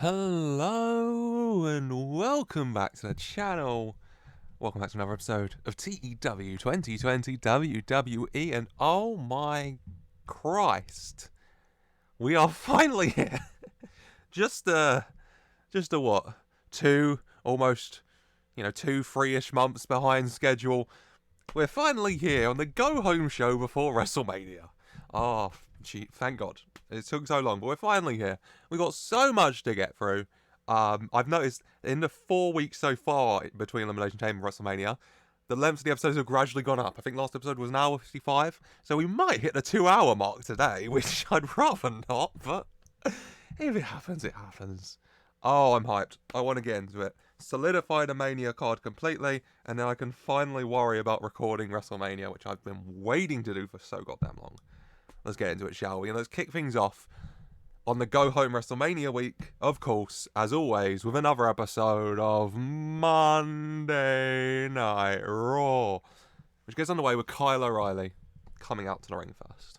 Hello and welcome back to the channel. Welcome back to another episode of TEW 2020 WWE, and oh my Christ, we are finally here. just a what? Almost 2-3-ish months behind schedule. We're finally here on the go home show before WrestleMania. Oh, thank God. It took so long, but we're finally here. We got so much to get through. I've noticed in the 4 weeks so far between Elimination Chamber and WrestleMania, the lengths of the episodes have gradually gone up. I think last episode was an hour 55, so we might hit the 2-hour mark today, which I'd rather not, but if it happens, it happens. Oh, I'm hyped. I want to get into it. Solidify the Mania card completely, and then I can finally worry about recording WrestleMania, which I've been waiting to do for so goddamn long. Let's get into it, shall we? And let's kick things off on the Go Home WrestleMania week, of course, as always, with another episode of Monday Night Raw, which gets underway with Kyle O'Reilly coming out to the ring first.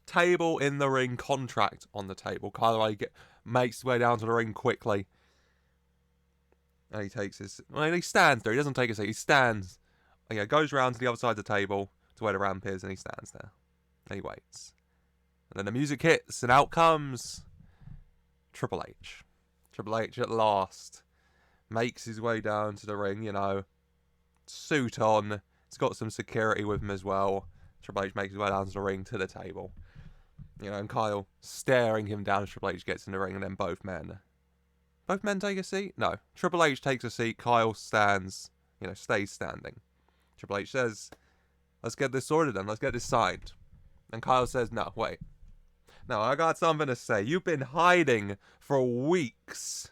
Table in the ring, contract on the table. Kyle O'Reilly makes his way down to the ring quickly. And he takes his... Well, he stands there. He doesn't take a seat. He stands. Goes round to the other side of the table to where the ramp is, and he stands there. And he waits. And then the music hits, and out comes Triple H. Triple H at last makes his way down to the ring, suit on. He's got some security with him as well. Triple H makes his way down to the ring to the table. And Kyle staring him down as Triple H gets in the ring, and then both men take a seat? No. Triple H takes a seat, Kyle stands, stays standing. Triple H says, let's get this sorted then, let's get this signed. And Kyle says, no, wait. No, I got something to say. You've been hiding for weeks.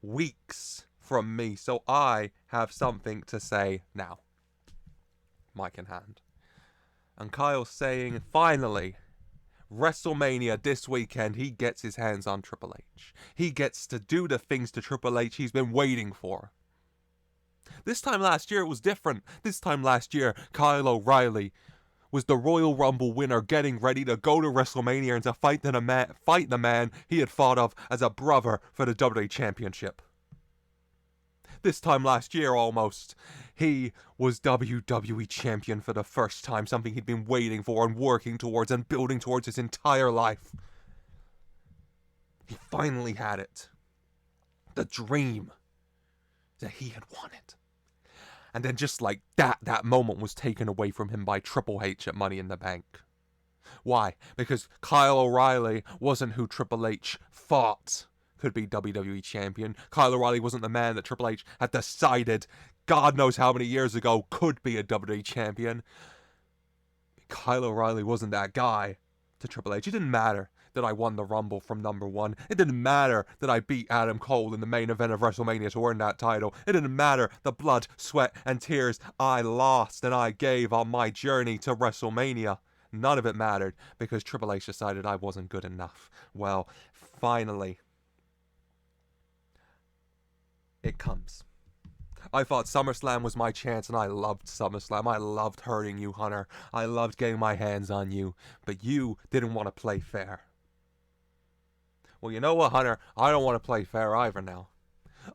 Weeks from me, so I have something to say now. Mic in hand. And Kyle's saying, finally, WrestleMania this weekend, he gets his hands on Triple H. He gets to do the things to Triple H he's been waiting for. This time last year, it was different. This time last year, Kyle O'Reilly was the Royal Rumble winner, getting ready to go to WrestleMania and to fight the man he had thought of as a brother for the WWE Championship. This time last year, almost, he was WWE Champion for the first time, something he'd been waiting for and working towards and building towards his entire life. He finally had it. The dream that he had wanted. And then just like that moment was taken away from him by Triple H at Money in the Bank. Why? Because Kyle O'Reilly wasn't who Triple H thought could be WWE Champion. Kyle O'Reilly wasn't the man that Triple H had decided God knows how many years ago could be a WWE Champion. Kyle O'Reilly wasn't that guy to Triple H. It didn't matter that I won the Rumble from number one. It didn't matter that I beat Adam Cole in the main event of WrestleMania to earn that title. It didn't matter the blood, sweat, and tears I lost and I gave on my journey to WrestleMania. None of it mattered because Triple H decided I wasn't good enough. Well, finally, it comes. I thought SummerSlam was my chance, and I loved SummerSlam. I loved hurting you, Hunter. I loved getting my hands on you, but you didn't want to play fair. Well, you know what, Hunter? I don't want to play fair either now.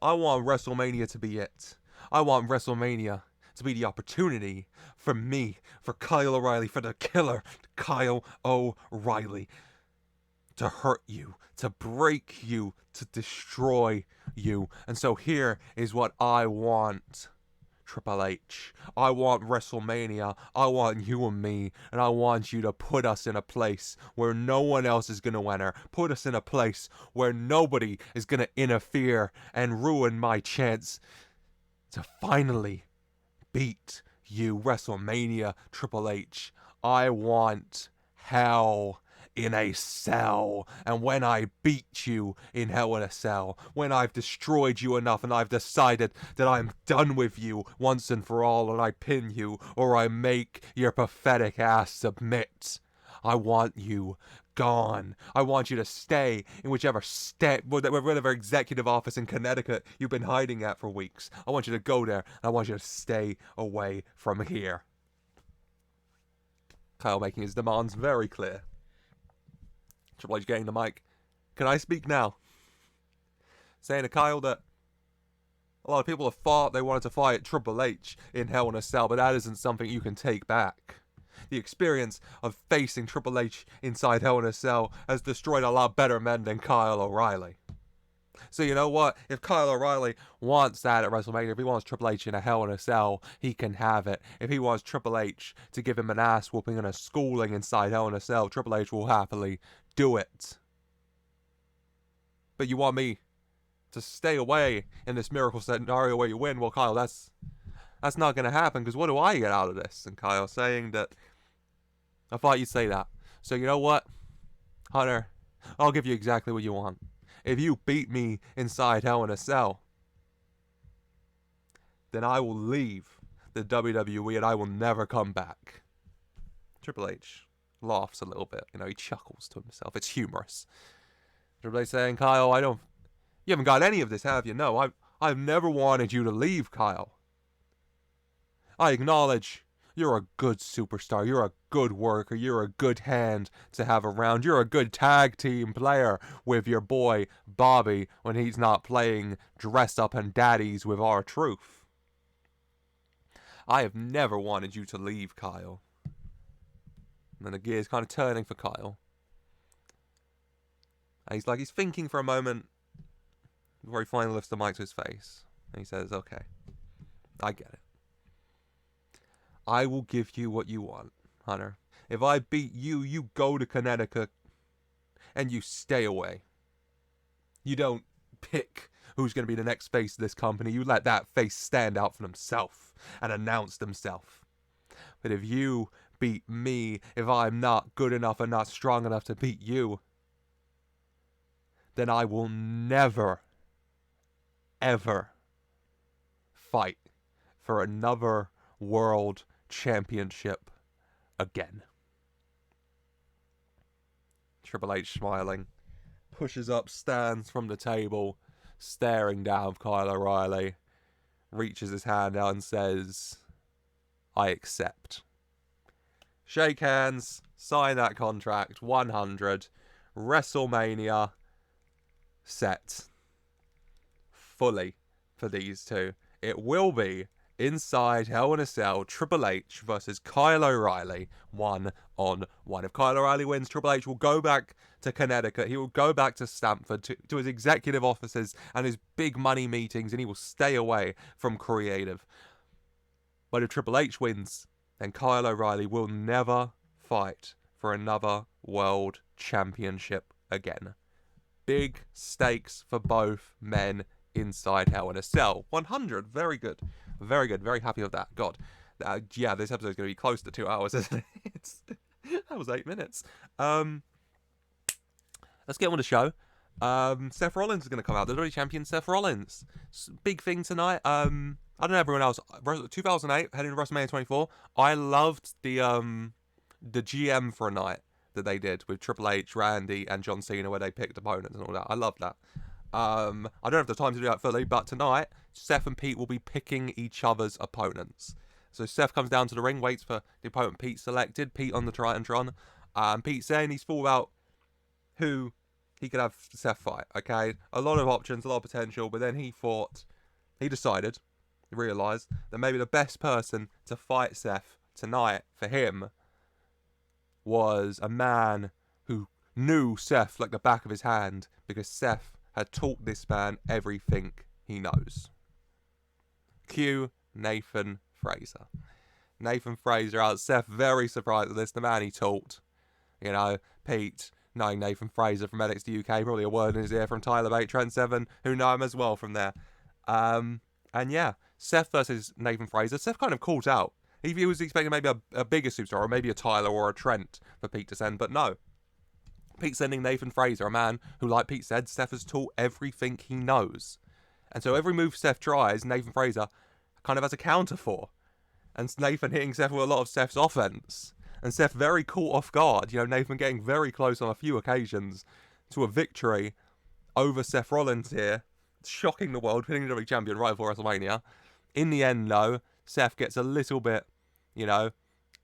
I want WrestleMania to be it. I want WrestleMania to be the opportunity for me, for Kyle O'Reilly, for the killer Kyle O'Reilly, to hurt you, to break you, to destroy you. And so here is what I want, Triple H. I want WrestleMania. I want you and me, and I want you to put us in a place where no one else is going to enter. Put us in a place where nobody is going to interfere and ruin my chance to finally beat you. WrestleMania, Triple H. I want hell in a cell, and when I beat you in Hell in a Cell, when I've destroyed you enough and I've decided that I'm done with you once and for all, and I pin you or I make your pathetic ass submit, I want you gone. I want you to stay in whatever executive office in Connecticut you've been hiding at for weeks. I want you to go there, and I want you to stay away from here. Kyle making his demands very clear. Triple H getting the mic. Can I speak now? Saying to Kyle that a lot of people have thought they wanted to fight Triple H in Hell in a Cell, but that isn't something you can take back. The experience of facing Triple H inside Hell in a Cell has destroyed a lot better men than Kyle O'Reilly. So you know what? If Kyle O'Reilly wants that at WrestleMania, if he wants Triple H in a Hell in a Cell, he can have it. If he wants Triple H to give him an ass whooping and a schooling inside Hell in a Cell, Triple H will happily do it. But you want me to stay away in this miracle scenario where you win? Well, Kyle, that's not going to happen, because what do I get out of this? And Kyle saying that, I thought you'd say that. So you know what, Hunter? I'll give you exactly what you want. If you beat me inside Hell in a Cell, then I will leave the WWE and I will never come back. Triple H laughs a little bit. You know, he chuckles to himself. It's humorous. Triple H saying, Kyle, you haven't got any of this, have you? No, I've never wanted you to leave, Kyle. I acknowledge you're a good superstar. You're a good worker. You're a good hand to have around. You're a good tag team player with your boy Bobby when he's not playing dress up and daddies with R-Truth. I have never wanted you to leave, Kyle. And then the gear's kind of turning for Kyle. And he's thinking for a moment before he finally lifts the mic to his face. And he says, okay, I get it. I will give you what you want, Hunter. If I beat you, you go to Connecticut and you stay away. You don't pick who's going to be the next face of this company. You let that face stand out for himself and announce himself. But if you beat me, if I'm not good enough and not strong enough to beat you, then I will never, ever fight for another world championship again. Triple H smiling, pushes up, stands from the table, staring down Kyle O'Reilly, reaches his hand out and says, I accept. Shake hands, sign that contract, 100, WrestleMania, set. Fully for these two. It will be inside Hell in a Cell, Triple H versus Kyle O'Reilly, 1-on-1. If Kyle O'Reilly wins, Triple H will go back to Connecticut. He will go back to Stamford, to his executive offices and his big money meetings, and he will stay away from creative. But if Triple H wins, then Kyle O'Reilly will never fight for another world championship again. Big stakes for both men inside Hell in a Cell. 100. Very good. Very good. Very happy with that. God. Yeah, this episode's going to be close to 2 hours, isn't it? That was 8 minutes. Let's get on with the show. Seth Rollins is going to come out. The WWE Champion Seth Rollins. Big thing tonight. I don't know everyone else. 2008, heading to WrestleMania 24. I loved the GM for a night that they did with Triple H, Randy, and John Cena, where they picked opponents and all that. I loved that. I don't have the time to do that fully, but tonight, Seth and Pete will be picking each other's opponents. So Seth comes down to the ring, waits for the opponent Pete selected, Pete on the Titantron. Pete saying he's thought about who he could have Seth fight, okay? A lot of options, a lot of potential, but then he decided, realised, that maybe the best person to fight Seth tonight for him was a man who knew Seth like the back of his hand, because Seth had taught this man everything he knows. Cue Nathan Fraser. Nathan Fraser out. Seth very surprised at this. The man he taught. You know, Pete, knowing Nathan Fraser from NXT UK, probably a word in his ear from Tyler Bate, Trent Seven, who know him as well from there. And yeah, Seth versus Nathan Fraser. Seth kind of caught out. He was expecting maybe a bigger superstar, or maybe a Tyler or a Trent for Pete to send, but no. Pete sending Nathan Fraser, a man who, like Pete said, Seth has taught everything he knows. And so every move Seth tries, Nathan Fraser kind of has a counter for. And Nathan hitting Seth with a lot of Seth's offense. And Seth very caught off guard. You know, Nathan getting very close on a few occasions to a victory over Seth Rollins here. Shocking the world, hitting the WWE Champion right before WrestleMania. In the end, though, Seth gets a little bit, you know,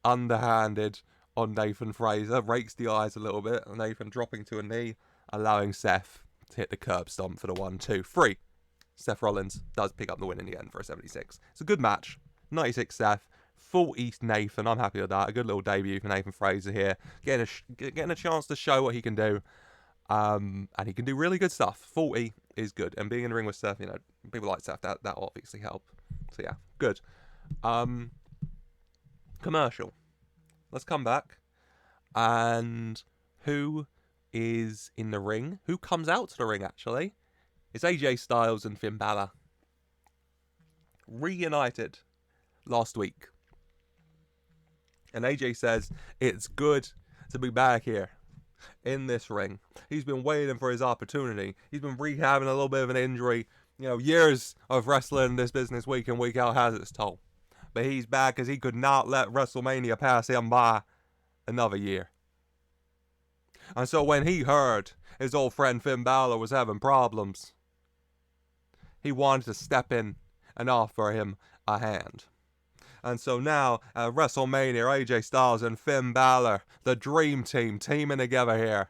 underhanded on Nathan Fraser. Rakes the eyes a little bit. Nathan dropping to a knee. allowing Seth to hit the curb stomp for the 1, 2, 3. Seth Rollins does pick up the win in the end for a 76. It's a good match. 96 Seth, 40 Nathan. I'm happy with that. A good little debut for Nathan Fraser here. Getting a chance to show what he can do. And he can do really good stuff. 40 is good. And being in the ring with Seth, you know, people like Seth, that obviously help. So yeah, good. Commercial. Let's come back. And who is in the ring? Who comes out to the ring, actually? It's AJ Styles and Finn Balor. Reunited last week. And AJ says, it's good to be back here in this ring. He's been waiting for his opportunity. He's been rehabbing a little bit of an injury. You know, years of wrestling in this business week in, week out has its toll. But he's back because he could not let WrestleMania pass him by another year. And so when he heard his old friend Finn Balor was having problems, he wanted to step in and offer him a hand. And so now at WrestleMania, AJ Styles and Finn Balor, the dream team, teaming together here,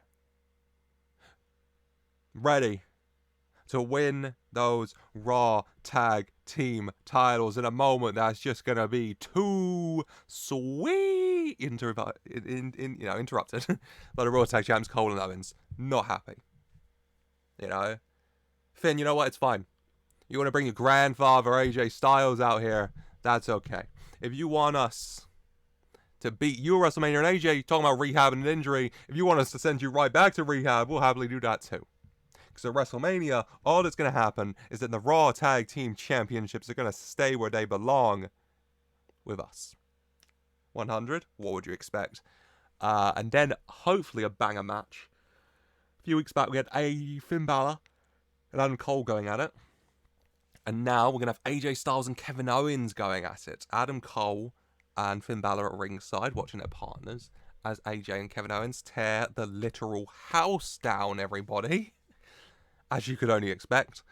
ready to win those Raw Tag Team titles in a moment that's just going to be too sweet. Interrupted by the Raw Tag Champs Cole and Owens. Not happy. You know, Finn, you know what? It's fine. You want to bring your grandfather AJ Styles out here? That's okay. If you want us to beat you at WrestleMania and AJ, talking about rehab and an injury, if you want us to send you right back to rehab, we'll happily do that too. Because at WrestleMania, all that's going to happen is that the Raw Tag Team Championships are going to stay where they belong with us. 100, what would you expect? And then hopefully a banger match. A few weeks back we had Finn Balor and Adam Cole going at it. And now we're going to have AJ Styles and Kevin Owens going at it. Adam Cole and Finn Balor at ringside watching their partners as AJ and Kevin Owens tear the literal house down, everybody. As you could only expect.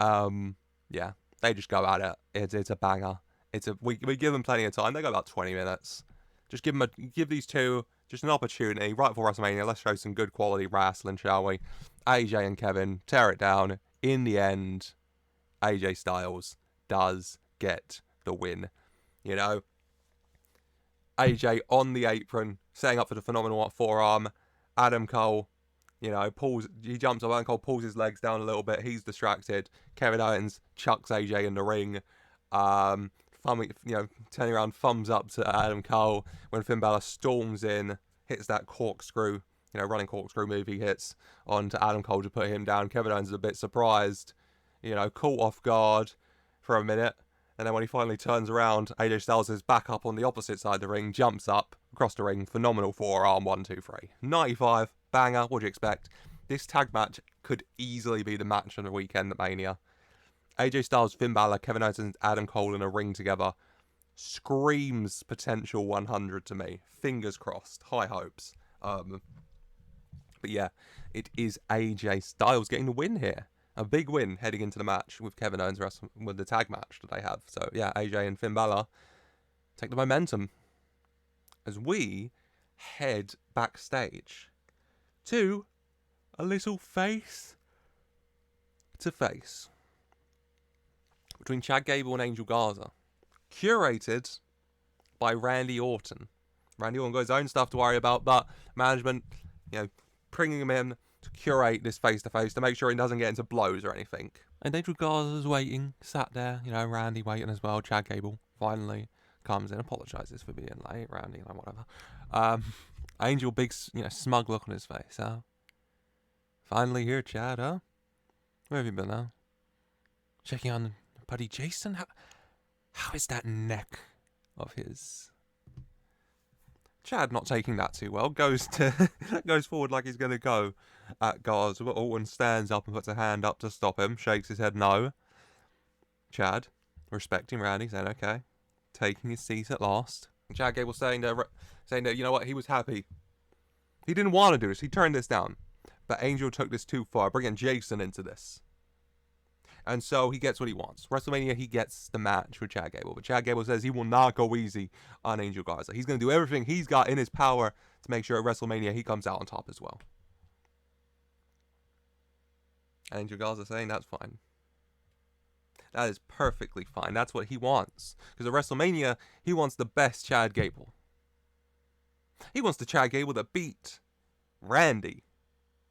Yeah, they just go at it. It's a banger. We give them plenty of time. They go about 20 minutes. Just give these two just an opportunity right before WrestleMania. Let's show some good quality wrestling, shall we? AJ and Kevin tear it down. In the end, AJ Styles does get the win. You know, AJ on the apron, setting up for the phenomenal forearm. Adam Cole, you know, he jumps up, Adam Cole pulls his legs down a little bit. He's distracted. Kevin Owens chucks AJ in the ring. Turning around, thumbs up to Adam Cole when Finn Balor storms in, hits that corkscrew, running corkscrew move he hits onto Adam Cole to put him down. Kevin Owens is a bit surprised, caught off guard for a minute. And then when he finally turns around, AJ Styles is back up on the opposite side of the ring, jumps up across the ring, phenomenal forearm, 1, 2, 3. 95, banger, what do you expect? This tag match could easily be the match of the weekend at Mania. AJ Styles, Finn Balor, Kevin Owens and Adam Cole in a ring together. Screams potential 100 to me. Fingers crossed. High hopes. But yeah, it is AJ Styles getting the win here. A big win heading into the match with Kevin Owens with the tag match that they have. So yeah, AJ and Finn Balor take the momentum as we head backstage to a little face-to-face between Chad Gable and Angel Garza, curated by Randy Orton. Randy Orton got his own stuff to worry about, but management, bringing him in to curate this face-to-face to make sure he doesn't get into blows or anything. And Angel Garza's waiting, sat there, Randy waiting as well. Chad Gable finally comes in, apologises for being late, Randy, whatever. Angel, big, smug look on his face, huh? Finally here, Chad, huh? Where have you been now? Checking on buddy Jason? How is that neck of his? Chad not taking that too well, goes forward like he's going to go at Garza, but Orton stands up and puts a hand up to stop him, shakes his head no. Chad, respecting Randy, saying okay, taking his seat at last. Chad Gable saying that, you know what, he was happy. He didn't want to do this, he turned this down. But Angel took this too far, bringing Jason into this. And so he gets what he wants. WrestleMania, he gets the match with Chad Gable. But Chad Gable says he will not go easy on Angel Garza. He's going to do everything he's got in his power to make sure at WrestleMania he comes out on top as well. Angel Garza saying that's fine. That is perfectly fine. That's what he wants. Because at WrestleMania, he wants the best Chad Gable. He wants the Chad Gable that beat Randy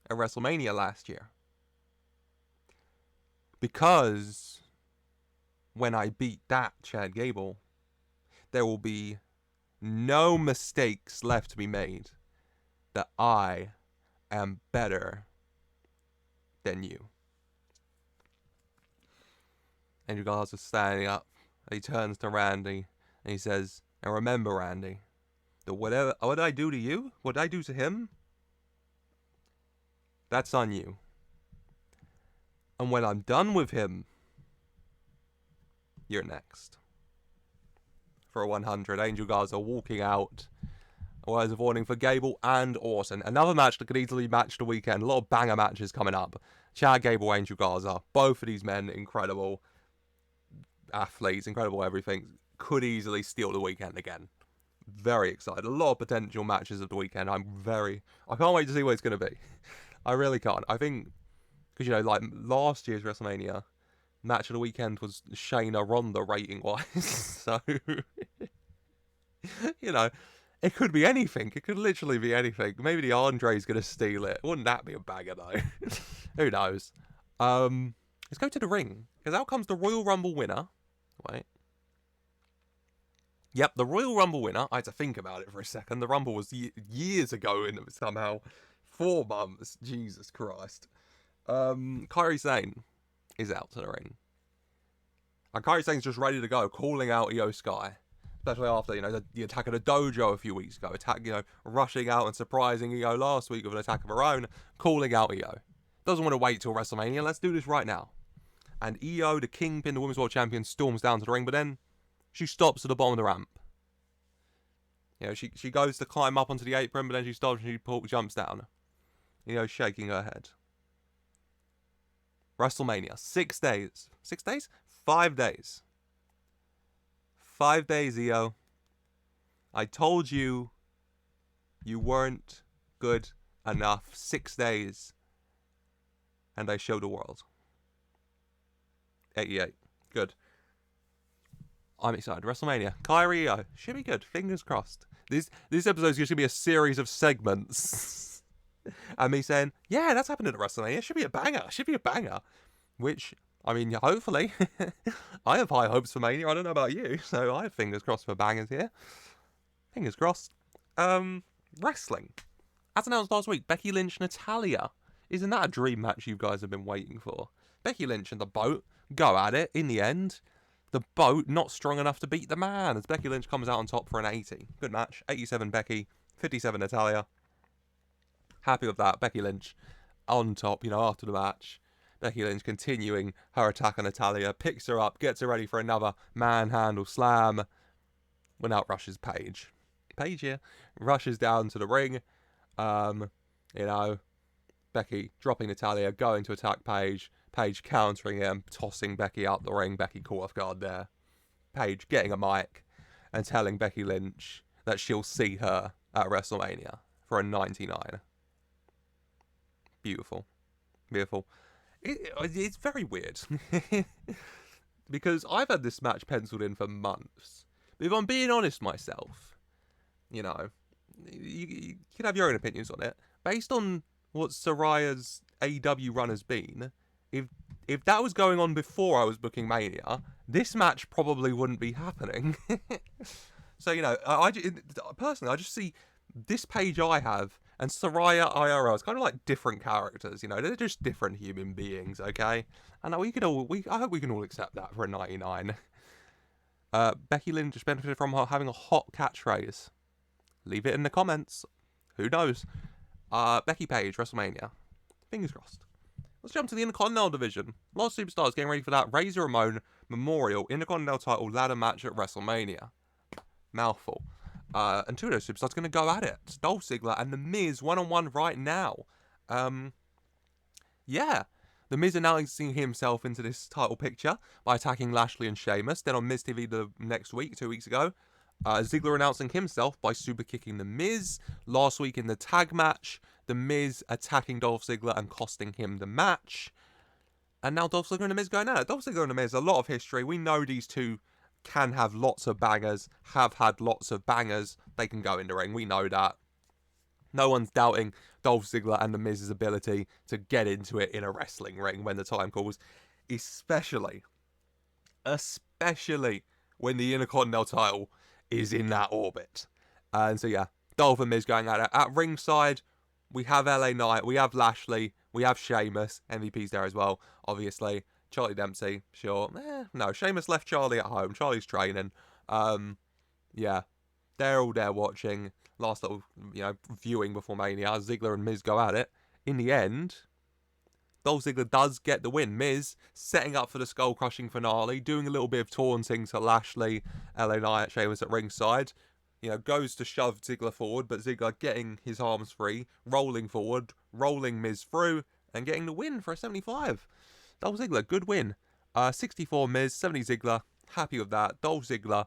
at WrestleMania last year. Because when I beat that Chad Gable, there will be no mistakes left to be made that I am better than you. Angel Garza's standing up. He turns to Randy and he says, and remember, Randy, that what I do to you, what I do to him, that's on you. And when I'm done with him, you're next. For a 100, Angel Garza walking out. Words of warning for Gable and Orton. Another match that could easily match the weekend. A lot of banger matches coming up. Chad Gable, Angel Garza. Both of these men, incredible athletes, incredible everything. Could easily steal the weekend again. Very excited. A lot of potential matches of the weekend. I can't wait to see what it's going to be. I really can't. I think, because, like last year's WrestleMania, match of the weekend was Shayna Ronda rating-wise. So, it could be anything. It could literally be anything. Maybe the Andre's going to steal it. Wouldn't that be a banger, though? Who knows? Let's go to the ring. Because out comes the Royal Rumble winner. Wait. Yep, the Royal Rumble winner. I had to think about it for a second. The Rumble was years ago and somehow 4 months. Jesus Christ. Kairi Sane is out to the ring. And Kairi Sane's just ready to go, calling out Io Sky. Especially after, the attack of the dojo a few weeks ago. Rushing out and surprising Io last week with an attack of her own. Calling out Io. Doesn't want to wait till WrestleMania. Let's do this right now. And Io, the Kingpin, the Women's World Champion, storms down to the ring. But then she stops at the bottom of the ramp. She goes to climb up onto the apron. But then she stops and she jumps down. Shaking her head. WrestleMania. 6 days. 6 days? 5 days. 5 days, Io. I told you you weren't good enough. 6 days. And I showed the world. 88. Good. I'm excited. WrestleMania. Kairi Io. Should be good. Fingers crossed. This episode is going to be a series of segments. And me saying, yeah, that's happening at WrestleMania. Should be a banger. Should be a banger. Which, hopefully. I have high hopes for Mania. I don't know about you. So I have fingers crossed for bangers here. Fingers crossed. Wrestling. As announced last week, Becky Lynch, Natalya. Isn't that a dream match you guys have been waiting for? Becky Lynch and the Boat go at it. In the end, the Boat not strong enough to beat the man as Becky Lynch comes out on top for an 80. Good match. 87 Becky, 57 Natalya. Happy with that. Becky Lynch on top, after the match. Becky Lynch continuing her attack on Natalya. Picks her up, gets her ready for another manhandle slam. When out rushes Paige. Paige here. Rushes down to the ring. Becky dropping Natalya, going to attack Paige. Paige countering him, tossing Becky out the ring. Becky caught off guard there. Paige getting a mic and telling Becky Lynch that she'll see her at WrestleMania for a 99. Beautiful. Beautiful. It's very weird. Because I've had this match penciled in for months. But if I'm being honest myself, you can have your own opinions on it. Based on what Saraya's AEW run has been, if that was going on before I was booking Mania, this match probably wouldn't be happening. So, personally, I just see this Paige I have and Saraya IRL. It's kind of like different characters, they're just different human beings, okay? And I hope we can all accept that for a 99. Becky Lynch just benefited from her having a hot catchphrase. Leave it in the comments. Who knows? Becky Paige, WrestleMania. Fingers crossed. Let's jump to the Intercontinental division. A lot of superstars getting ready for that Razor Ramon Memorial Intercontinental title ladder match at WrestleMania. Mouthful. And two of those superstars are going to go at it. Dolph Ziggler and The Miz one-on-one right now. Yeah. The Miz announcing himself into this title picture by attacking Lashley and Sheamus. Then on Miz TV the next week, 2 weeks ago, Ziggler announcing himself by super kicking The Miz. Last week in the tag match, The Miz attacking Dolph Ziggler and costing him the match. And now Dolph Ziggler and The Miz going at it. Dolph Ziggler and The Miz, a lot of history. We know these two can have lots of bangers, have had lots of bangers. They can go in the ring. We know that. No one's doubting Dolph Ziggler and The Miz's ability to get into it in a wrestling ring when the time calls. Especially when the Intercontinental title is in that orbit. And so, yeah, Dolph and Miz going at it. At ringside, we have LA Knight, we have Lashley, we have Sheamus. MVP's there as well, obviously. Charlie Dempsey, sure. No, Sheamus left Charlie at home. Charlie's training. Yeah, they're all there watching. Last little, viewing before Mania. Ziggler and Miz go at it. In the end, Dolph Ziggler does get the win. Miz setting up for the skull-crushing finale, doing a little bit of taunting to Lashley, LA Knight, Sheamus at ringside. Goes to shove Ziggler forward, but Ziggler getting his arms free, rolling forward, rolling Miz through, and getting the win for a 75. Dolph Ziggler, good win. 64 Miz, 70 Ziggler. Happy with that. Dolph Ziggler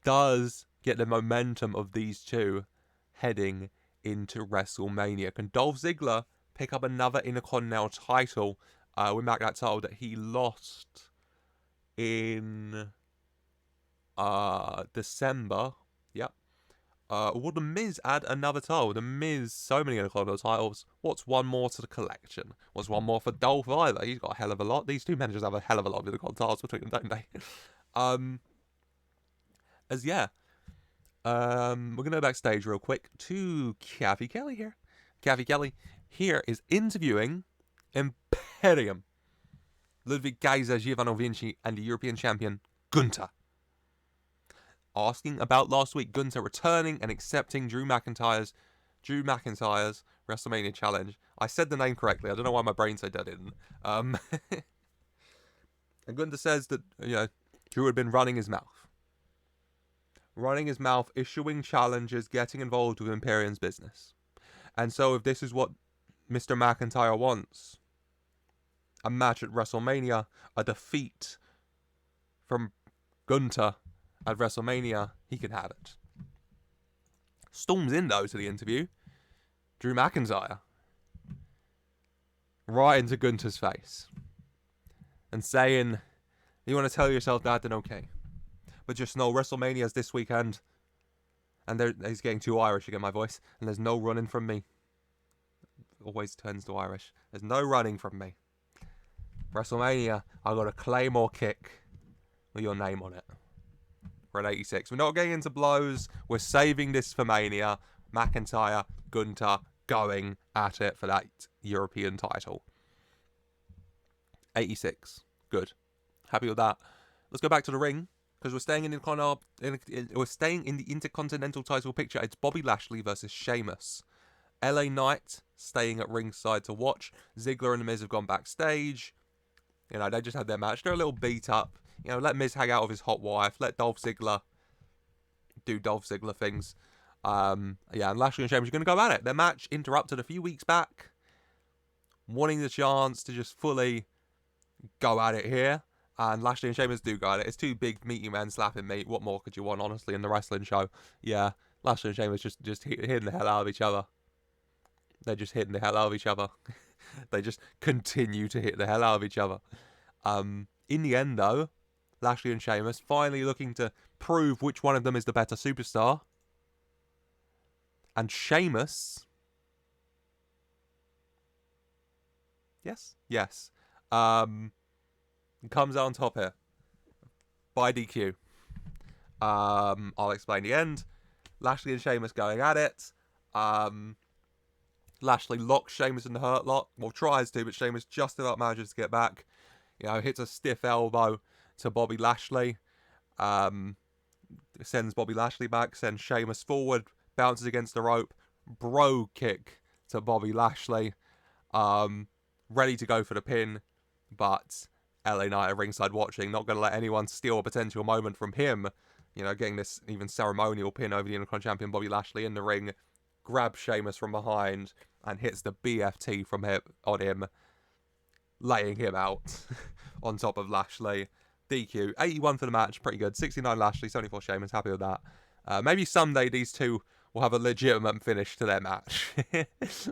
does get the momentum of these two heading into WrestleMania. Can Dolph Ziggler pick up another Intercontinental title? We mark that title that he lost in December. Yep. Will The Miz add another title? The Miz, so many Intercontinental titles. What's one more to the collection? What's one more for Dolph either? He's got a hell of a lot. These two managers have a hell of a lot of Intercontinental titles between them, don't they? We're going to go backstage real quick to Kathy Kelly here. Kathy Kelly here is interviewing Imperium, Ludwig Kaiser, Giovanni Vinci, and the European champion, Gunther. Asking about last week, Gunther returning and accepting Drew McIntyre's WrestleMania challenge. I said the name correctly. I don't know why my brain said that didn't. And Gunther says that, Drew had been running his mouth, issuing challenges, getting involved with Imperium's business. And so if this is what Mr. McIntyre wants, a match at WrestleMania, a defeat from Gunther at WrestleMania, he can have it. Storms in, though, to the interview. Drew McIntyre. Right into Gunther's face. And saying, you want to tell yourself that, then okay. But just know WrestleMania's this weekend. And he's getting too Irish again, my voice. And there's no running from me. Always turns to Irish. There's no running from me. WrestleMania, I got a Claymore kick with your name on it. For an 86. We're not getting into blows. We're saving this for Mania. McIntyre, Gunther going at it for that European title. 86. Good. Happy with that. Let's go back to the ring, because we're staying in the Intercontinental title picture. It's Bobby Lashley versus Sheamus. LA Knight staying at ringside to watch. Ziggler and The Miz have gone backstage. They just had their match. They're a little beat up. Let Miz hang out with his hot wife. Let Dolph Ziggler do Dolph Ziggler things. And Lashley and Sheamus are going to go at it. Their match interrupted a few weeks back. Wanting the chance to just fully go at it here. And Lashley and Sheamus do go at it. It's two big meaty men slapping meat. What more could you want, honestly, in the wrestling show? Yeah, Lashley and Sheamus just hitting the hell out of each other. They're just hitting the hell out of each other. They just continue to hit the hell out of each other. In the end, though, Lashley and Sheamus finally looking to prove which one of them is the better superstar. And Sheamus... Yes. Comes out on top here. By DQ. I'll explain the end. Lashley and Sheamus going at it. Lashley locks Sheamus in the hurt lock. Well, tries to, but Sheamus just about manages to get back. Hits a stiff elbow to Bobby Lashley. Sends Bobby Lashley back. Sends Sheamus forward. Bounces against the rope. Bro kick to Bobby Lashley. Ready to go for the pin. But LA Knight at ringside watching. Not going to let anyone steal a potential moment from him. Getting this even ceremonial pin over the Intercontinental Champion Bobby Lashley in the ring. Grabs Sheamus from behind. And hits the BFT on him. Laying him out on top of Lashley. DQ. 81 for the match. Pretty good. 69 Lashley, 74 Sheamus. Happy with that. Maybe someday these two will have a legitimate finish to their match.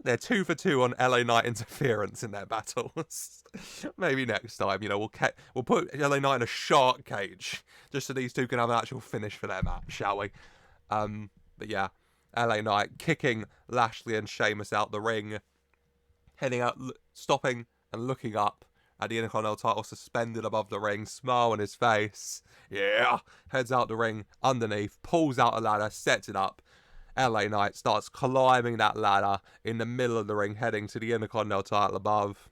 They're 2 for 2 on LA Knight interference in their battles. Maybe next time, we'll put LA Knight in a shark cage just so these two can have an actual finish for their match, shall we? But yeah, LA Knight kicking Lashley and Sheamus out the ring, heading out, stopping and looking up at the Intercontinental title suspended above the ring, smile on his face. Yeah, heads out the ring underneath, pulls out a ladder, sets it up. LA Knight starts climbing that ladder in the middle of the ring, heading to the Intercontinental title above.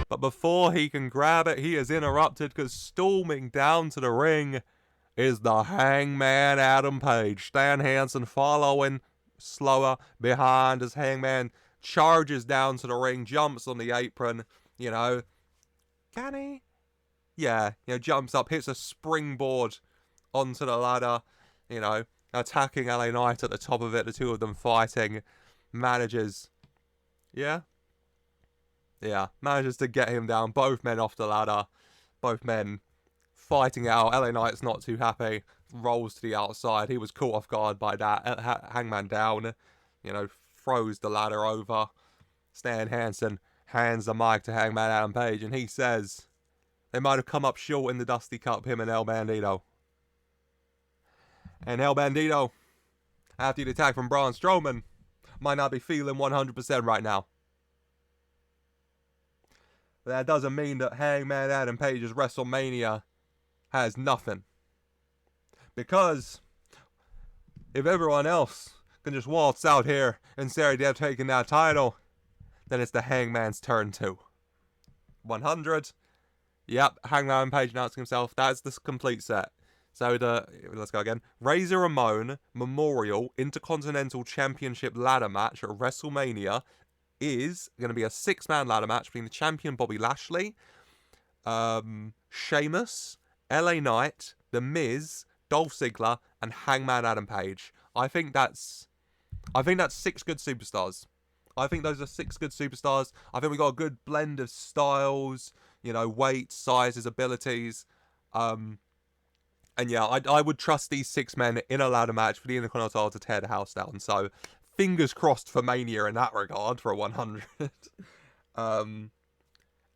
But before he can grab it, he is interrupted because storming down to the ring is the Hangman Adam Page. Stan Hansen following slower behind as Hangman charges down to the ring, jumps on the apron, can he? Yeah, jumps up, hits a springboard onto the ladder, attacking LA Knight at the top of it, the two of them fighting, manages to get him down, both men off the ladder, both men fighting out. LA Knight's not too happy, rolls to the outside. He was caught off guard by that. Hangman down, throws the ladder over. Stan Hansen hands the mic to Hangman Adam Page, and he says they might have come up short in the Dusty Cup, him and El Bandito. And El Bandito, after the attack from Braun Strowman, might not be feeling 100% right now. But that doesn't mean that Hangman Adam Page's WrestleMania has nothing. Because if everyone else can just waltz out here and say they're taking that title, then it's the Hangman's turn too. 100. Yep, Hangman Page announcing himself. That's the complete set. So let's go again. Razor Ramon Memorial Intercontinental Championship ladder match at WrestleMania is going to be a 6-man ladder match between the champion Bobby Lashley, Sheamus, LA Knight, The Miz, Dolph Ziggler, and Hangman Adam Page. I think that's 6 good superstars. I think those are 6 good superstars. I think we got a good blend of styles, weight, sizes, abilities. And yeah, I would trust these 6 men in a ladder match for the Intercontinental title to tear the house down. So fingers crossed for Mania in that regard for a 100.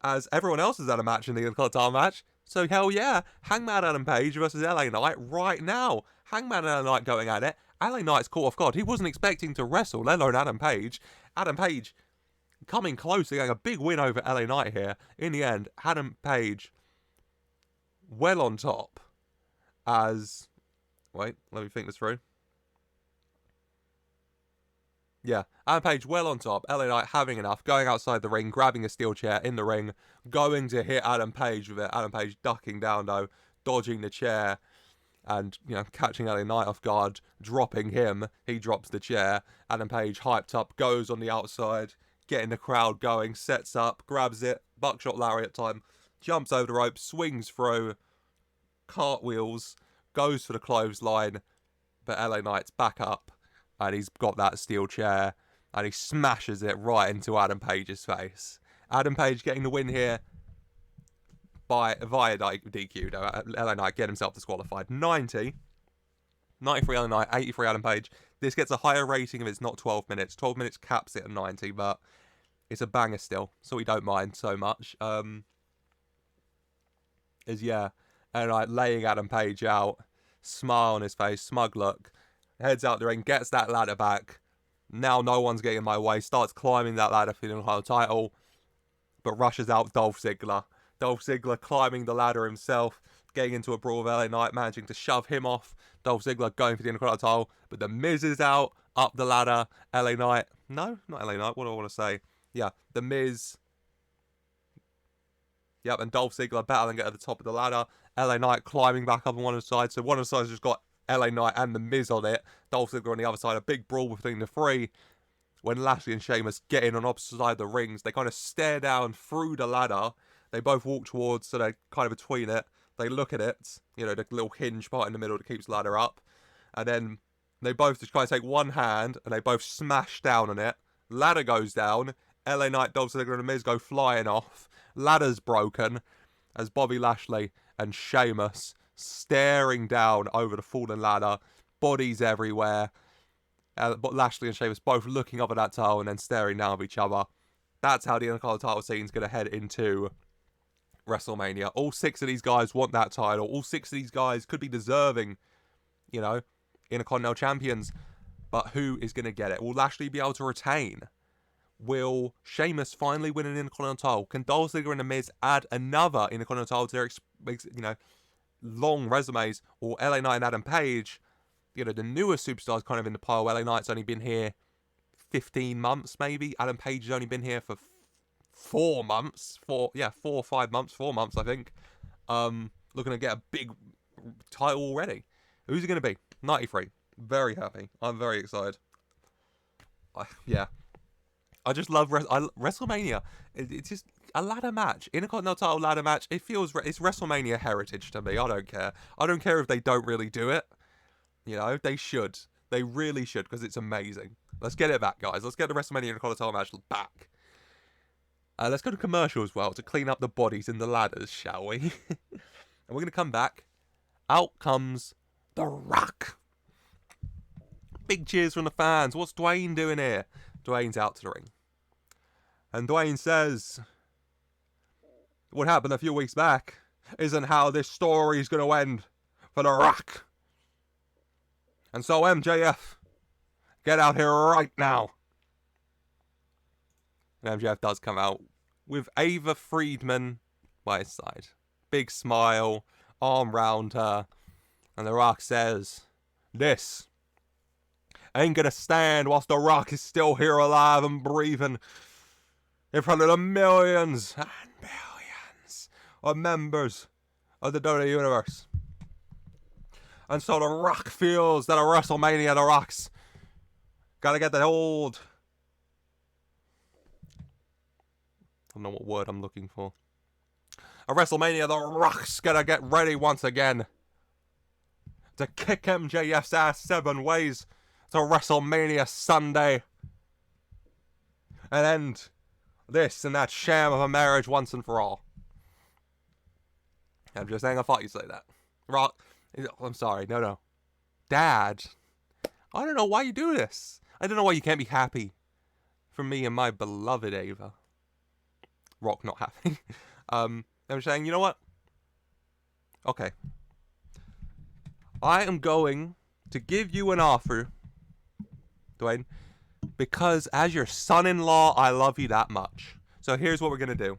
As everyone else has had a match in the Intercontinental match. So hell yeah, Hangman Adam Page versus LA Knight right now. Hangman and LA Knight going at it. LA Knight's caught off guard. He wasn't expecting to wrestle, let alone Adam Page. Adam Page coming close to getting a big win over LA Knight here. In the end, Adam Page well on top as... Wait, let me think this through. Yeah, Adam Page well on top, LA Knight having enough, going outside the ring, grabbing a steel chair in the ring, going to hit Adam Page with it. Adam Page ducking down though, dodging the chair, and, catching LA Knight off guard, dropping him. He drops the chair. Adam Page hyped up, goes on the outside, getting the crowd going, sets up, grabs it, buckshot lariat time, jumps over the rope, swings through, cartwheels, goes for the clothesline, but LA Knight's back up. And he's got that steel chair, and he smashes it right into Adam Page's face. Adam Page getting the win here via DQ. LA Knight get himself disqualified. 90. 93 LA Knight, 83 Adam Page. This gets a higher rating if it's not 12 minutes. 12 minutes caps it at 90, but it's a banger still, so we don't mind so much. LA Knight laying Adam Page out, smile on his face, smug look. Heads out the ring, gets that ladder back. Now no one's getting in my way. Starts climbing that ladder for the Intercontinental title, but rushes out Dolph Ziggler. Dolph Ziggler climbing the ladder himself, getting into a brawl with LA Knight, managing to shove him off. Dolph Ziggler going for the Intercontinental title, but The Miz is out, up the ladder. LA Knight, no, not LA Knight, what do I want to say? Yeah, The Miz. Yep, and Dolph Ziggler battling at the top of the ladder. LA Knight climbing back up on one of the sides, so one of the sides just got LA Knight and The Miz on it. Dolph Ziggler on the other side. A big brawl between the three. When Lashley and Sheamus get in on opposite side of the rings, they kind of stare down through the ladder. They both walk towards, so they're kind of between it. They look at it, the little hinge part in the middle that keeps the ladder up. And then They both just kind of take one hand and they both smash down on it. Ladder goes down. LA Knight, Dolph Ziggler, and The Miz go flying off. Ladder's broken as Bobby Lashley and Sheamus staring down over the fallen ladder. Bodies everywhere. But Lashley and Sheamus both looking up at that title and then staring down at each other. That's how the Intercontinental title scene is going to head into WrestleMania. All 6 of these guys want that title. All 6 of these guys could be deserving, you know, Intercontinental champions. But who is going to get it? Will Lashley be able to retain? Will Sheamus finally win an Intercontinental title? Can Dolph Ziggler and The Miz add another Intercontinental title to their, long resumes? Or LA Knight and Adam Page, the newer superstars kind of in the pile. LA Knight's only been here 15 months, maybe. Adam Page has only been here for 4 months. 4 or 5 months. 4 months, I think. Looking to get a big title already. Who's it going to be? 93. Very happy. I'm very excited. I just love WrestleMania. It's just a ladder match. Intercontinental title ladder match. It feels... It's WrestleMania heritage to me. I don't care. I don't care if they don't really do it. They should. They really should, because it's amazing. Let's get it back, guys. Let's get the WrestleMania Intercontinental match back. Let's go to commercial as well to clean up the bodies in the ladders, shall we? And we're going to come back. Out comes The Rock. Big cheers from the fans. What's Dwayne doing here? Dwayne's out to the ring. And Dwayne says, what happened a few weeks back isn't how this story is going to end for The Rock. And so MJF, get out here right now. And MJF does come out with Ava Friedman by his side. Big smile, arm round her. And The Rock says, this ain't gonna stand whilst The Rock is still here alive and breathing in front of the millions and billions of members of the WWE Universe. And so The Rock feels that at WrestleMania, The Rock's gotta get the old... I don't know what word I'm looking for. At WrestleMania, The Rock's gonna get ready once again to kick MJF's ass 7 ways to WrestleMania Sunday. And end this and that sham of a marriage once and for all. I'm just saying, I thought you'd say that. Rock, I'm sorry, no. Dad, I don't know why you do this. I don't know why you can't be happy for me and my beloved Ava. Rock not happy. I'm saying, you know what? Okay. I am going to give you an offer, Dwayne, because as your son-in-law, I love you that much. So here's what we're going to do.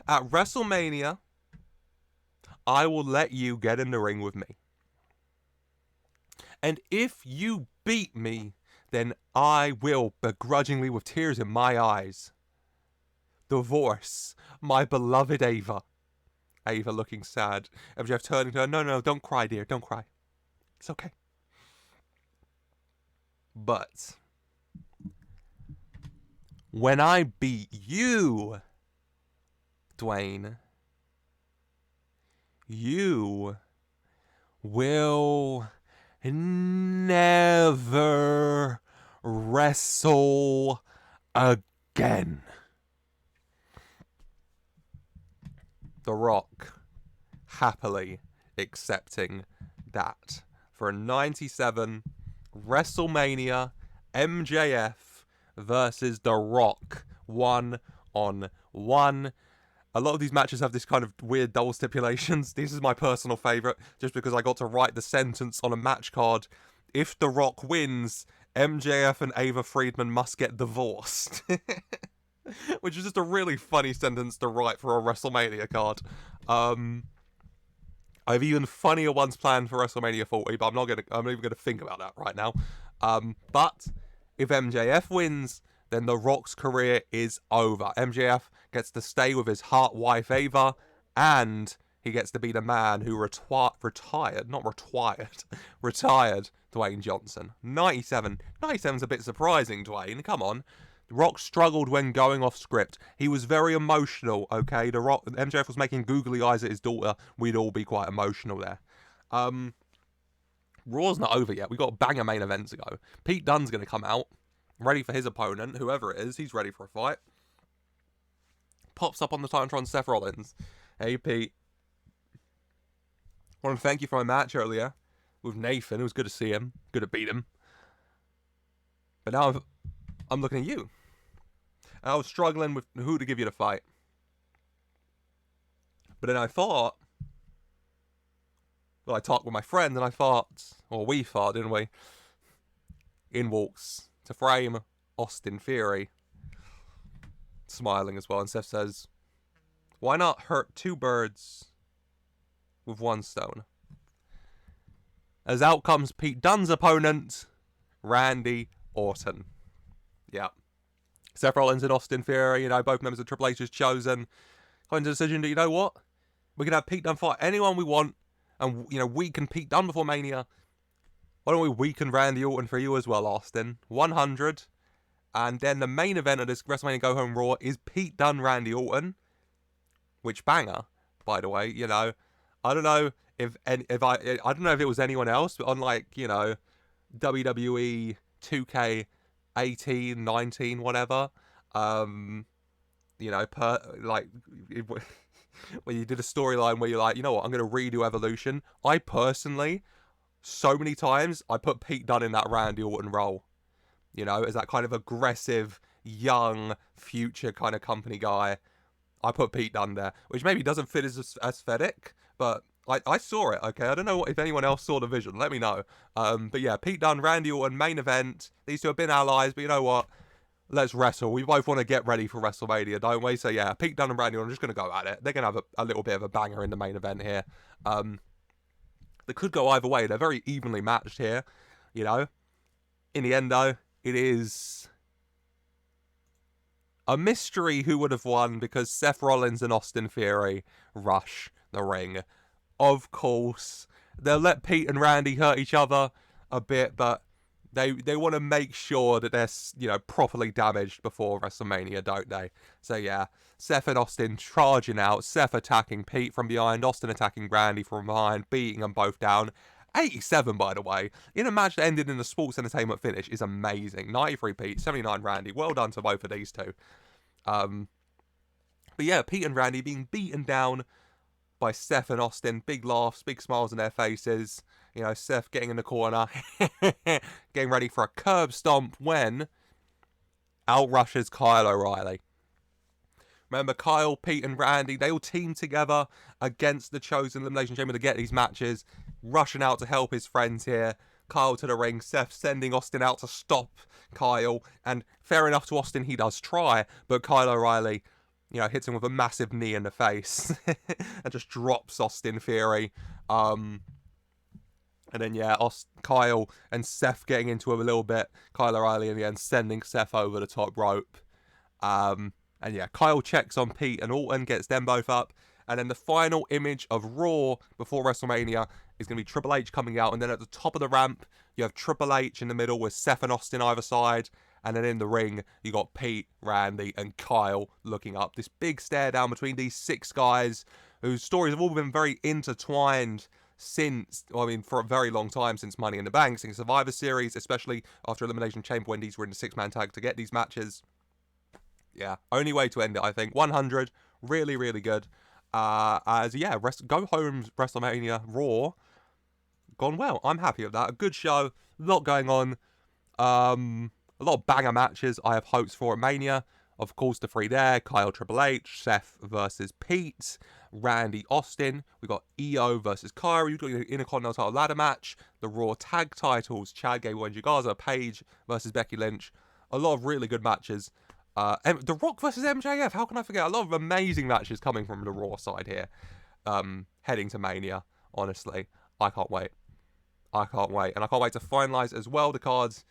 At WrestleMania, I will let you get in the ring with me. And if you beat me, then I will, begrudgingly with tears in my eyes, divorce my beloved Ava. Ava looking sad. MJF turning to her, no, don't cry, dear, don't cry. It's okay. But when I beat you, Dwayne, you will never wrestle again. The Rock happily accepting that for a 97 WrestleMania MJF versus The Rock 1-on-1. A lot of these matches have this kind of weird double stipulations. This is my personal favourite, just because I got to write the sentence on a match card. If The Rock wins, MJF and Ava Friedman must get divorced. Which is just a really funny sentence to write for a WrestleMania card. I have even funnier ones planned for WrestleMania 40, but I'm not even gonna think about that right now. But if MJF wins, then The Rock's career is over. MJF gets to stay with his heart wife Ava, and he gets to be the man who retired Dwayne Johnson. 97. 97's a bit surprising, Dwayne. Come on. The Rock struggled when going off script. He was very emotional, okay? The Rock, MJF was making googly eyes at his daughter. We'd all be quite emotional there. Raw's not over yet. We got a banger main event to go. Pete Dunne's going to come out, ready for his opponent, whoever it is. He's ready for a fight. Pops up on the Titantron, Seth Rollins. Hey, Pete. I want to thank you for my match earlier with Nathan. It was good to see him. Good to beat him. But now I'm looking at you. And I was struggling with who to give you the fight. But then I thought... Well, I talked with my friend and I thought... Or we thought, didn't we? In walks to frame Austin Theory. Smiling as well. And Seth says, why not hurt two birds with one stone? As out comes Pete Dunne's opponent, Randy Orton. Yeah. Seth Rollins and Austin Theory, both members of Triple H is chosen. Kind of decision that, you know what? We can have Pete Dunne fight anyone we want. And, weaken Pete Dunne before Mania. Why don't we weaken Randy Orton for you as well, Austin? 100. And then the main event of this WrestleMania Go Home Raw is Pete Dunne, Randy Orton. Which banger, by the way. I don't know if I don't know if it was anyone else, but on WWE 2K18, 19, whatever. When you did a storyline where you're like, you know what, I'm going to redo Evolution. I personally, so many times, I put Pete Dunne in that Randy Orton role. As that kind of aggressive, young, future kind of company guy. I put Pete Dunne there, which maybe doesn't fit his aesthetic, but I saw it, okay? I don't know if anyone else saw the vision. Let me know. But yeah, Pete Dunne, Randy Orton, main event. These two have been allies, but you know what? Let's wrestle. We both want to get ready for WrestleMania, don't we? So yeah, Pete Dunne and Randy Orton are just going to go at it. They're going to have a little bit of a banger in the main event here. They could go either way. They're very evenly matched here, In the end, though, it is a mystery who would have won because Seth Rollins and Austin Theory rush the ring. Of course, they'll let Pete and Randy hurt each other a bit, but they want to make sure that they're properly damaged before WrestleMania, don't they? So yeah, Seth and Austin charging out, Seth attacking Pete from behind, Austin attacking Randy from behind, beating them both down. 87, by the way, in a match that ended in a sports entertainment finish is amazing. 93 Pete, 79 Randy. Well done to both of these two. But yeah, Pete and Randy being beaten down by Seth and Austin. Big laughs, big smiles on their faces. Seth getting in the corner, getting ready for a curb stomp when out rushes Kyle O'Reilly. Remember, Kyle, Pete, and Randy, they all teamed together against the Chosen Elimination Chamber to get these matches. Rushing out to help his friends here. Kyle to the ring, Seth sending Austin out to stop Kyle. And fair enough to Austin, he does try. But Kyle O'Reilly, hits him with a massive knee in the face. And just drops Austin Theory. And then, yeah, Kyle and Seth getting into him a little bit. Kyle O'Reilly in the end sending Seth over the top rope. And yeah, Kyle checks on Pete and Orton, gets them both up. And then the final image of Raw before WrestleMania is going to be Triple H coming out. And then at the top of the ramp, you have Triple H in the middle with Seth and Austin either side. And then in the ring, you got Pete, Randy, and Kyle looking up. This big stare down between these 6 guys whose stories have all been very intertwined for a very long time, since Money in the Bank, since Survivor Series, especially after Elimination Chamber when these were in the 6-man tag to get these matches. Yeah, only way to end it, I think. 100, really, really good. Go home WrestleMania Raw, gone well. I'm happy with that. A good show, a lot going on. A lot of banger matches I have hopes for at Mania. Of course, the 3 there. Kyle, Triple H, Seth versus Pete, Randy, Austin. We got EO versus Kyrie. We've got the Intercontinental title ladder match. The Raw tag titles. Chad Gable and Garza. Paige versus Becky Lynch. A lot of really good matches. The Rock versus MJF. How can I forget? A lot of amazing matches coming from the Raw side here. Heading to Mania. Honestly, I can't wait. And I can't wait to finalise as well the cards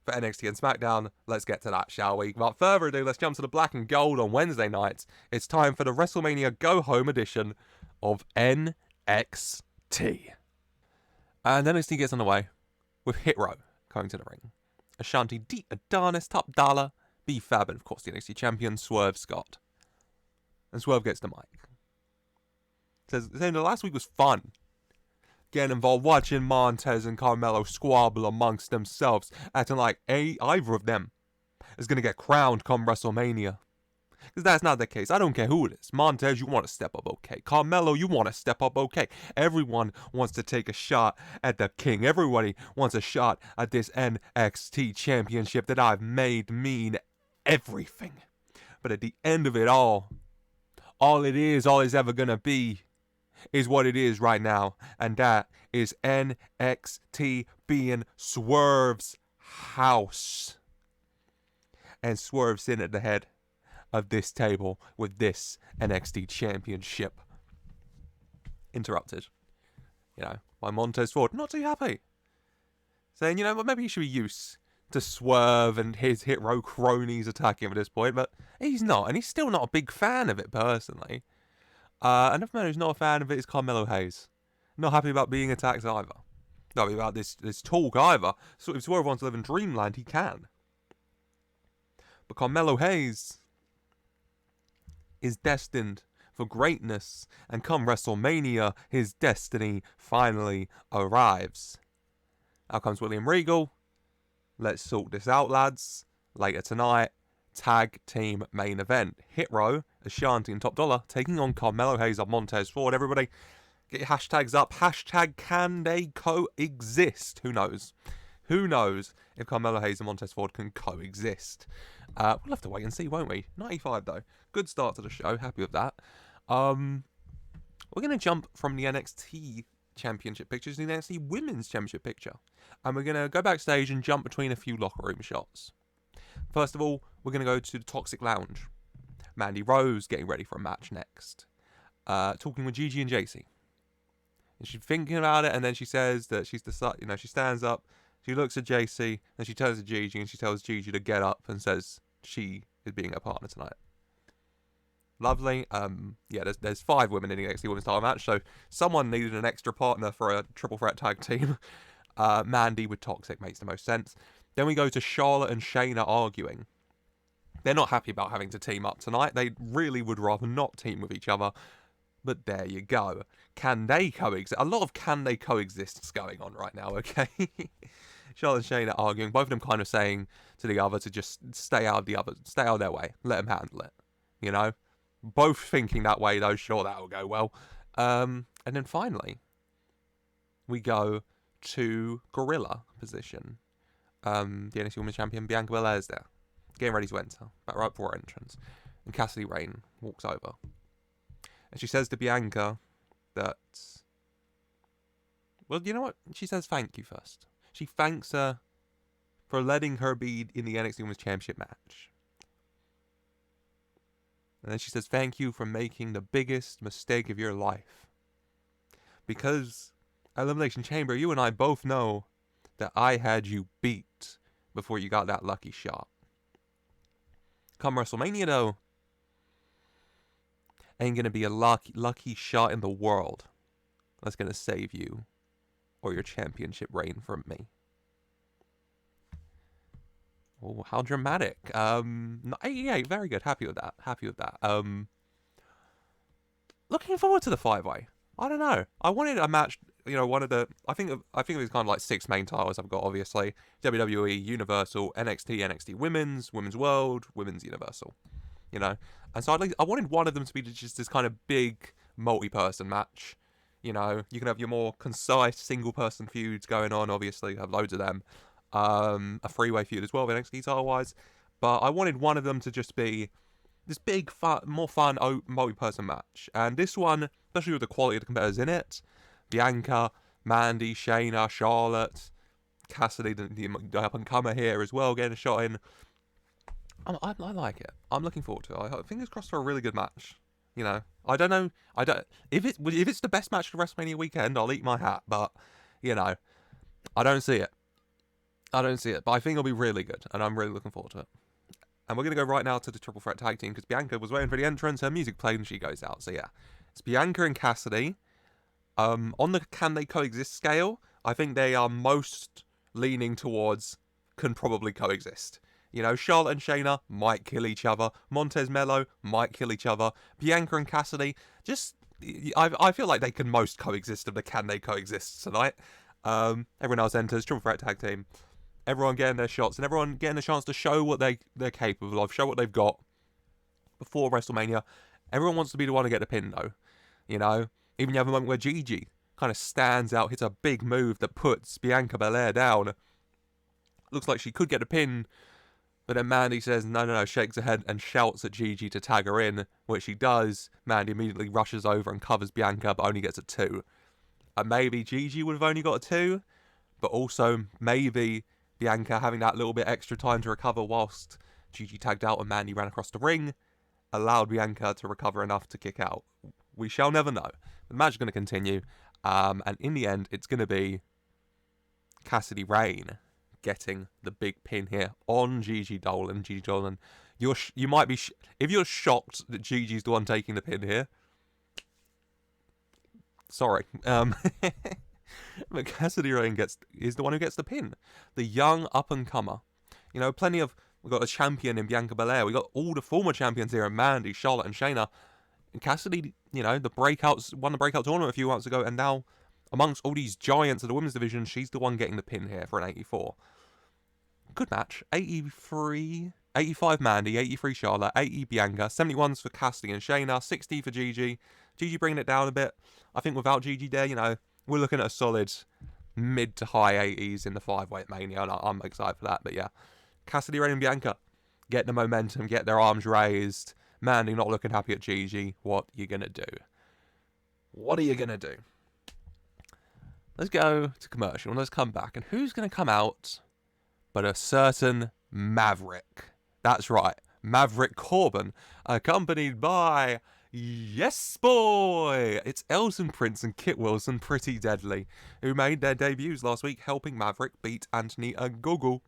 for NXT and Smackdown. Let's get to that, shall we? Without further ado, let's jump to the black and gold on Wednesday nights. It's time for the WrestleMania Go Home edition of NXT. And NXT gets underway with Hit Row coming to the ring. Ashanti D, Adonis, Top Dollar, B-Fab, and of course the NXT champion, Swerve Scott. And Swerve gets the mic. Says, the last week was fun. getting involved, watching Montez and Carmelo squabble amongst themselves, acting like either of them is going to get crowned come WrestleMania. Because that's not the case. I don't care who it is. Montez, you want to step up, okay. Carmelo, you want to step up, okay. Everyone wants to take a shot at the king. Everybody wants a shot at this NXT championship that I've made mean everything. But at the end of it all it's ever going to be is what it is right now. And that is NXT being Swerve's house. And Swerve's in at the head of this table with this NXT championship. Interrupted, by Montez Ford. Not too happy. Saying, maybe he should be used to Swerve and his hit row cronies attacking him at this point, but he's not, and he's still not a big fan of it personally. Another man who's not a fan of it is Carmelo Hayes. Not happy about being attacked either. Not happy about this talk either. So if Swerve wants to live in dreamland, he can. But Carmelo Hayes is destined for greatness, and come WrestleMania, his destiny finally arrives. Out comes William Regal. Let's sort this out, lads. Later tonight, tag team main event. Hit Row, Ashanti and Top Dollar taking on Carmelo Hayes and Montez Ford. Everybody, get your hashtags up. Hashtag can they coexist? Who knows? Who knows if Carmelo Hayes and Montez Ford can coexist? We'll have to wait and see, won't we? 95 though. Good start to the show. Happy with that. We're going to jump from the NXT Championship pictures to the NXT Women's Championship picture. And we're going to go backstage and jump between a few locker room shots. First of all, we're going to go to the Toxic Lounge. Mandy Rose getting ready for a match next. Talking with Gigi and JC. And she's thinking about it, and then she says that she's decided, she stands up, she looks at JC, and she turns to Gigi, and she tells Gigi to get up and says she is being her partner tonight. Lovely. There's 5 women in the NXT Women's title match, so someone needed an extra partner for a triple threat tag team. Mandy with Toxic makes the most sense. Then we go to Charlotte and Shayna arguing. They're not happy about having to team up tonight. They really would rather not team with each other. But there you go. Can they coexist? A lot of can they coexists going on right now, okay? Charlotte and Shayna arguing. Both of them kind of saying to the other to just stay out of their way. Let them handle it. Both thinking that way, though. Sure, that'll go well. And then finally, we go to Gorilla position. The NXT Women's Champion Bianca Belair's there, getting ready to enter, about right before her entrance. And Cassidy Rain walks over. And she says to Bianca that... Well, you know what? She says thank you first. She thanks her for letting her be in the NXT Women's Championship match. And then she says, thank you for making the biggest mistake of your life. Because at Elimination Chamber, you and I both know that I had you beat before you got that lucky shot. Come WrestleMania, though, ain't going to be a lucky shot in the world that's going to save you or your championship reign from me. Oh, how dramatic. 88, very good. Happy with that. Looking forward to the 5-way. I don't know. I wanted a match, one of the... I think of these kind of like 6 main titles I've got, obviously. WWE, Universal, NXT Women's World, Women's Universal. And so I wanted one of them to be just this kind of big multi-person match. You can have your more concise single-person feuds going on, obviously. You have loads of them. A three-way feud as well, NXT title-wise. But I wanted one of them to just be this big, more fun multi-person match. And this one, especially with the quality of the competitors in it, Bianca, Mandy, Shayna, Charlotte, Cassidy, the up-and-comer here as well, getting a shot in. I like it. I'm looking forward to it. Fingers crossed for a really good match. I don't know. If it's the best match of WrestleMania weekend, I'll eat my hat. But I don't see it. But I think it'll be really good, and I'm really looking forward to it. And we're going to go right now to the Triple Threat Tag Team, because Bianca was waiting for the entrance, her music played, and she goes out. So yeah, it's Bianca and Cassidy. On the can they coexist scale, I think they are most leaning towards can probably coexist. Charlotte and Shayna might kill each other. Montez Mello might kill each other. Bianca and Cassidy, just I feel like they can most coexist, and can they coexist tonight? Everyone else enters, triple threat tag team. Everyone getting their shots, and everyone getting a chance to show what they're capable of, show what they've got before WrestleMania. Everyone wants to be the one to get the pin, though. You know? Even you have a moment where Gigi kind of stands out, hits a big move that puts Bianca Belair down. Looks like she could get a pin, but then Mandy says, no, shakes her head and shouts at Gigi to tag her in, which she does. Mandy immediately rushes over and covers Bianca, but only gets a 2. And maybe Gigi would have only got a 2, but also maybe Bianca having that little bit extra time to recover whilst Gigi tagged out and Mandy ran across the ring allowed Bianca to recover enough to kick out. We shall never know. The match is going to continue, and in the end, it's going to be Cassidy Rain getting the big pin here on Gigi Dolan. Gigi Dolan, you might be if you're shocked that Gigi's the one taking the pin here. Sorry, but Cassidy Rain is the one who gets the pin. The young up and comer. You know, we've got a champion in Bianca Belair. We got all the former champions here in Mandy, Charlotte, and Shayna. And Cassidy, you know, won the breakout tournament a few months ago, and now amongst all these giants of the women's division, she's the one getting the pin here for an 84. Good match. 85 Mandy, 83 Charlotte, 80 Bianca, 71s for Cassidy and Shayna, 60 for Gigi. Gigi bringing it down a bit. I think without Gigi there, you know, we're looking at a solid mid to high 80s in the 5-way at Mania, and I'm excited for that. But yeah, Cassidy, Rain, and Bianca get the momentum, get their arms raised. Mandy not looking happy at Gigi. What are you going to do? What are you going to do? Let's go to commercial and let's come back. And who's going to come out but a certain Maverick? That's right, Maverick Corbin, accompanied by, yes boy, it's Elton Prince and Kit Wilson, Pretty Deadly, who made their debuts last week, helping Maverick beat Anthony Ogogo,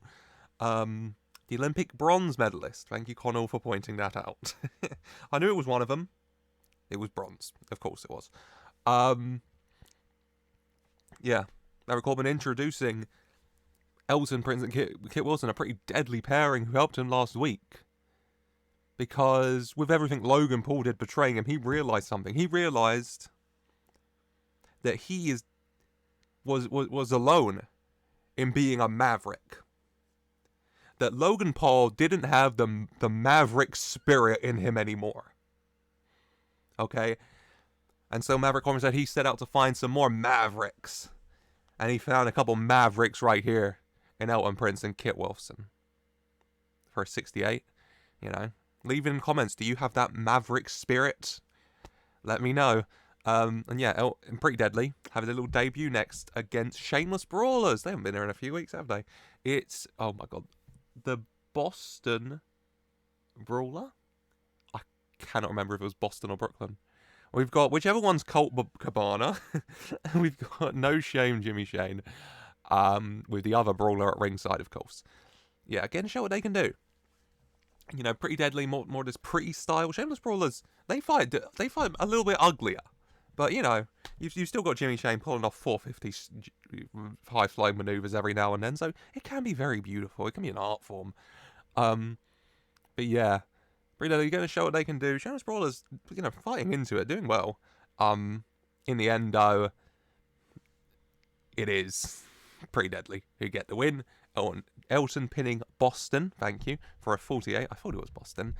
the Olympic bronze medalist. Thank you, Connell, for pointing that out. I knew it was one of them. It was bronze. Of course it was. Yeah, Maverick Corbin introducing Elton Prince and Kit Wilson, a pretty deadly pairing who helped him last week. Because with everything Logan Paul did betraying him, he realised something. He realised that he was alone in being a maverick. That Logan Paul didn't have the maverick spirit in him anymore. Okay? And so Maverick Corbin said he set out to find some more mavericks. And he found a couple mavericks right here in Elton Prince and Kit Wilson. For a 68, you know. Leave in comments, do you have that maverick spirit? Let me know. And yeah, Pretty Deadly have a little debut next against Shameless Brawlers. They haven't been there in a few weeks, have they? It's, oh my god, the Boston Brawler? I cannot remember if it was Boston or Brooklyn. We've got whichever one's Colt Cabana. We've got No Shame Jimmy Shane. With the other brawler at ringside, of course. Yeah, again, show what they can do. You know, Pretty Deadly, more this pretty style. Shameless Brawlers, they fight a little bit uglier. But, you know, you've still got Jimmy Shane pulling off 450 high-flying maneuvers every now and then. So it can be very beautiful. It can be an art form. But yeah, Pretty Deadly, you're going to show what they can do. Shameless Brawlers, you know, fighting into it, doing well. In the end, though, it is Pretty Deadly who get the win. Elton pinning Boston, thank you, for a 48. I thought it was Boston.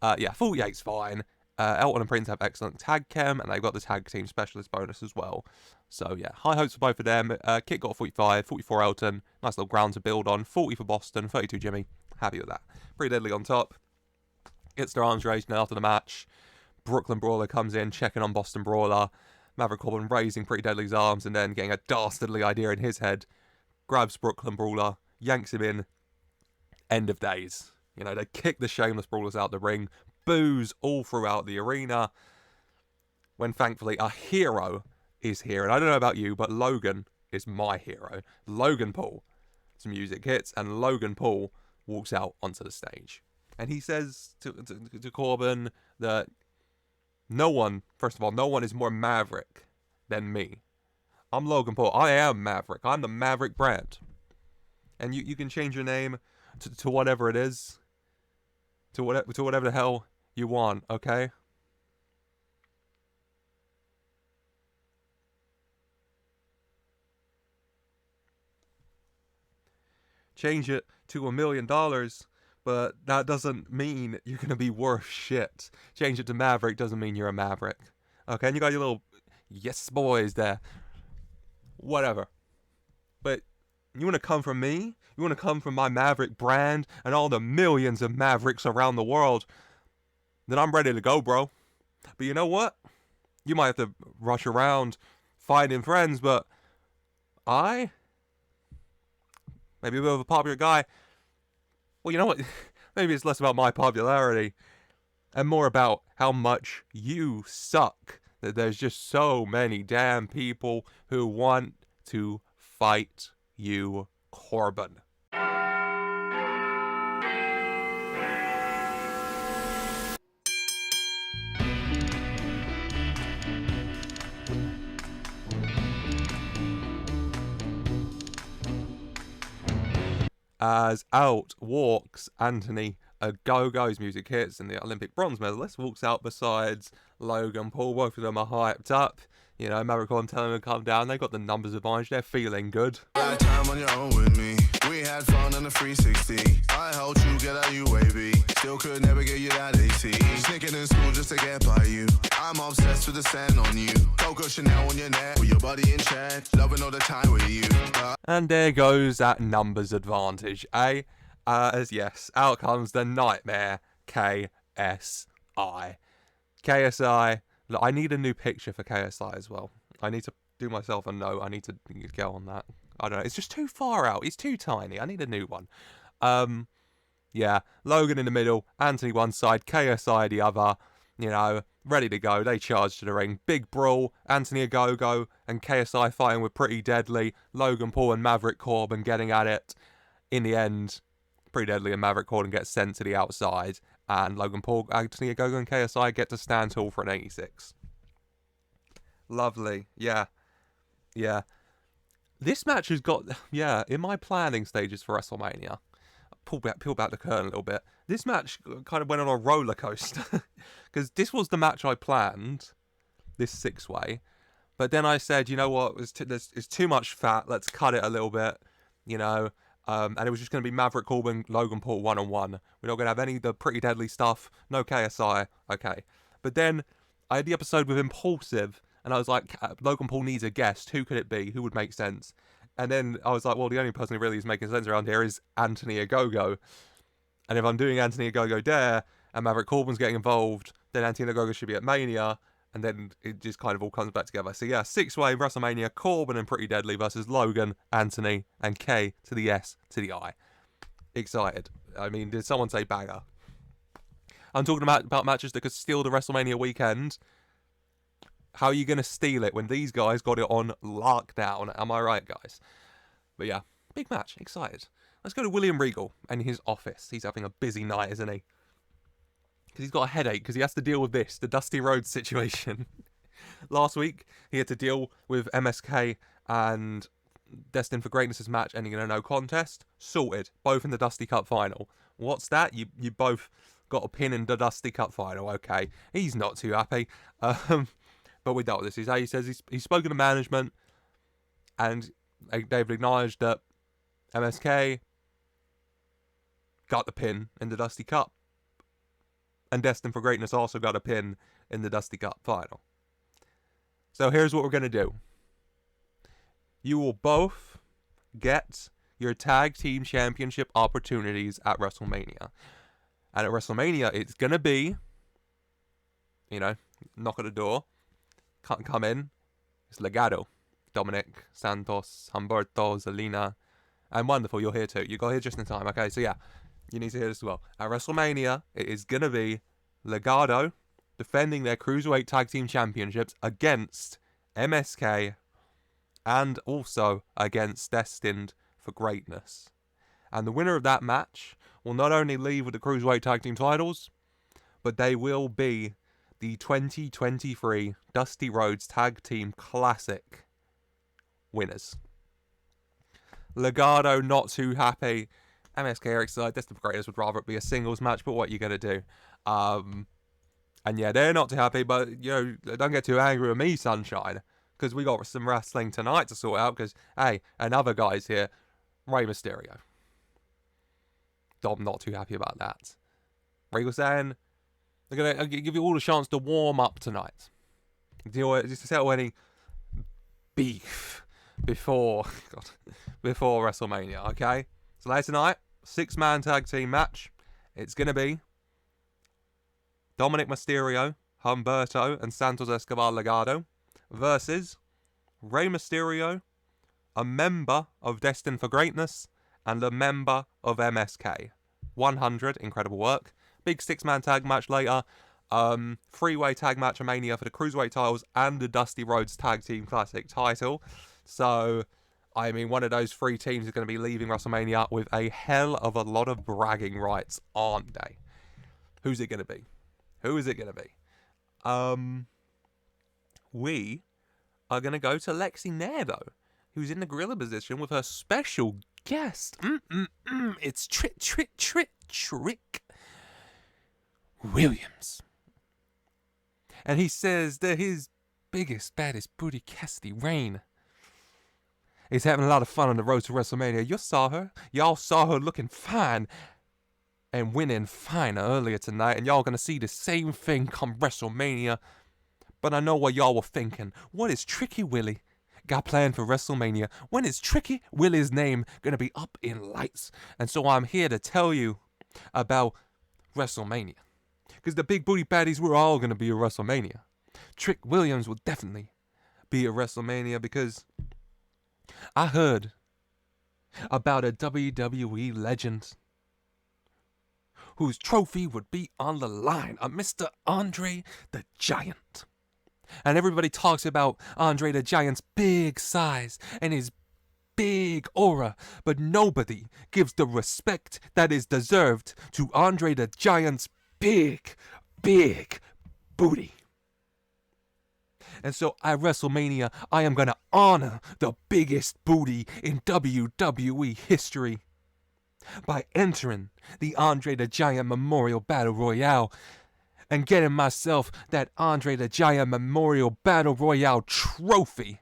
Yeah, 48's fine. Elton and Prince have excellent tag chem, and they've got the tag team specialist bonus as well. So yeah, high hopes for both of them. Kit got 45, 44 Elton. Nice little ground to build on. 40 for Boston, 32 Jimmy. Happy with that. Pretty Deadly on top. Gets their arms raised now after the match. Brooklyn Brawler comes in, checking on Boston Brawler. Maverick Corbin raising Pretty Deadly's arms and then getting a dastardly idea in his head. Grabs Brooklyn Brawler, yanks him in. End of days. You know, they kick the Shameless Brawlers out the ring. Boos all throughout the arena. When thankfully a hero is here. And I don't know about you, but Logan is my hero. Logan Paul. Some music hits and Logan Paul walks out onto the stage. And he says to Corbin that no one is more maverick than me. I'm Logan Paul. I am Maverick. I'm the Maverick brand. And you can change your name to whatever it is. To whatever the hell you want, okay? change it to $1 million, but that doesn't mean you're going to be worth shit. Change it to Maverick doesn't mean you're a Maverick. Okay, and you got your little yes boys there. Whatever. But you want to come from me? You want to come from my Maverick brand and all the millions of Mavericks around the world? Then I'm ready to go, bro. But you know what? You might have to rush around finding friends, but maybe a bit of a popular guy. Well, you know what? Maybe it's less about my popularity and more about how much you suck. That there's just so many damn people who want to fight you, Corbin. As out walks Anthony Ogogo's music hits and the Olympic bronze medalist walks out besides Logan Paul. Both of them are hyped up. You know, Maverick Corbin telling them to calm down. They got the numbers advantage. They're feeling good. That time on your own with me. We had fun on the 360. I helped you get out UAB. Still could never get you that AT. Sneaking in school just to get by you. I'm obsessed with the sand on you. Coco Chanel on your neck with your body in check. Loving all the time with you. And there goes that numbers advantage, eh? As yes, out comes the nightmare KSI. KSI. Look, I need a new picture for KSI as well. I need to do myself a note. I need to go on that. I don't know. It's just too far out. It's too tiny. I need a new one. Yeah. Logan in the middle. Anthony one side. KSI the other. You know, ready to go. They charge to the ring. Big brawl. Anthony Ogogo and KSI fighting with Pretty Deadly. Logan Paul and Maverick Corbin getting at it. In the end, Pretty Deadly and Maverick Corbin get sent to the outside. And Logan Paul, Anthony Ogogo and KSI get to stand tall for an 86. Lovely. Yeah. Yeah. This match has got, in my planning stages for WrestleMania, peel back the curtain a little bit. This match kind of went on a roller coaster. Because this was the match I planned, this six-way. But then I said, you know what, it's too much fat, let's cut it a little bit, you know. And it was just going to be Maverick Corbin, Logan Paul one-on-one. We're not going to have any of the Pretty Deadly stuff. No KSI. Okay. But then I had the episode with Impulsive, and I was like, Logan Paul needs a guest. Who could it be? Who would make sense? And then I was like, well, the only person who really is making sense around here is Anthony Ogogo. And if I'm doing Anthony Ogogo there, and Maverick Corbin's getting involved, then Anthony Ogogo should be at Mania. And then it just kind of all comes back together. So yeah, six-way WrestleMania, Corbin and Pretty Deadly versus Logan, Anthony, and K to the S to the I. Excited. I mean, did someone say banger? I'm talking about matches that could steal the WrestleMania weekend. How are you going to steal it when these guys got it on lockdown? Am I right, guys? But yeah, big match. Excited. Let's go to William Regal and his office. He's having a busy night, isn't he? Because he's got a headache because he has to deal with this, the Dusty Rhodes situation. Last week, he had to deal with MSK and Destined for Greatness' match ending in a no contest. Sorted. Both in the Dusty Cup final. What's that? You both got a pin in the Dusty Cup final. Okay. He's not too happy. But we dealt with this. He says he's spoken to management and they've acknowledged that MSK got the pin in the Dusty Cup. And Destined for Greatness also got a pin in the Dusty Cup final. So here's what we're going to do. You will both get your tag team championship opportunities at WrestleMania. And at WrestleMania, it's going to be, you know, knock at the door. Can't come in. It's Legado. Dominic, Santos, Humberto, Zelina. And wonderful, you're here too. You got here just in time. Okay, so yeah. You need to hear this as well. At WrestleMania, it is going to be Legado defending their Cruiserweight Tag Team Championships against MSK and also against Destined for Greatness. And the winner of that match will not only leave with the Cruiserweight Tag Team titles, but they will be the 2023 Dusty Rhodes Tag Team Classic winners. Legado not too happy. MSK are excited. Destined for Greatness would rather it be a singles match, but what are you going to do? And yeah, they're not too happy, but, you know, don't get too angry with me, sunshine, because we got some wrestling tonight to sort out, because, hey, another guy's here, Rey Mysterio. I'm not too happy about that. Regal saying they're going to give you all a chance to warm up tonight. Just to settle any beef before WrestleMania, okay? So later tonight, 6-man tag team match. It's going to be Dominic Mysterio, Humberto, and Santos Escobar Legado versus Rey Mysterio, a member of Destined for Greatness, and a member of MSK. 100, incredible work. Big 6-man tag match later. Three-way tag match at Mania for the Cruiserweight titles and the Dusty Rhodes Tag Team Classic title. So, I mean, one of those 3 teams is going to be leaving WrestleMania with a hell of a lot of bragging rights, aren't they? Who's it going to be? Who is it going to be? We are going to go to Lexi Nair, though, who's in the gorilla position with her special guest. It's Trick Williams. And he says that his biggest, baddest booty, Cassidy Rain, is having a lot of fun on the road to WrestleMania. Y'all saw her looking fine and winning finer earlier tonight, and y'all gonna see the same thing come WrestleMania. But I know what y'all were thinking. What is Tricky Willie got planned for WrestleMania? When is Tricky Willie's name gonna be up in lights? And so I'm here to tell you about WrestleMania. Because the big booty baddies, we're all gonna be at WrestleMania. Trick Williams will definitely be at WrestleMania because I heard about a WWE legend whose trophy would be on the line, a Mr. Andre the Giant. And everybody talks about Andre the Giant's big size and his big aura, but nobody gives the respect that is deserved to Andre the Giant's big booty. And so at WrestleMania, I am going to honor the biggest booty in WWE history by entering the Andre the Giant Memorial Battle Royale and getting myself that Andre the Giant Memorial Battle Royale trophy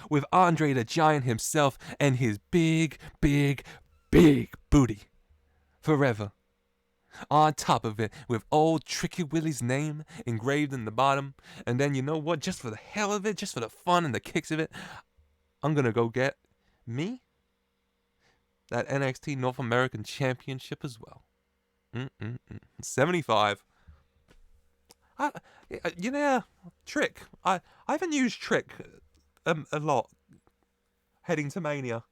with Andre the Giant himself and his big booty forever. On top of it, with old Tricky Willie's name engraved in the bottom. And then, you know what? Just for the hell of it, just for the fun and the kicks of it, I'm going to go get me that NXT North American Championship as well. 75. Trick. I haven't used Trick a lot heading to Mania,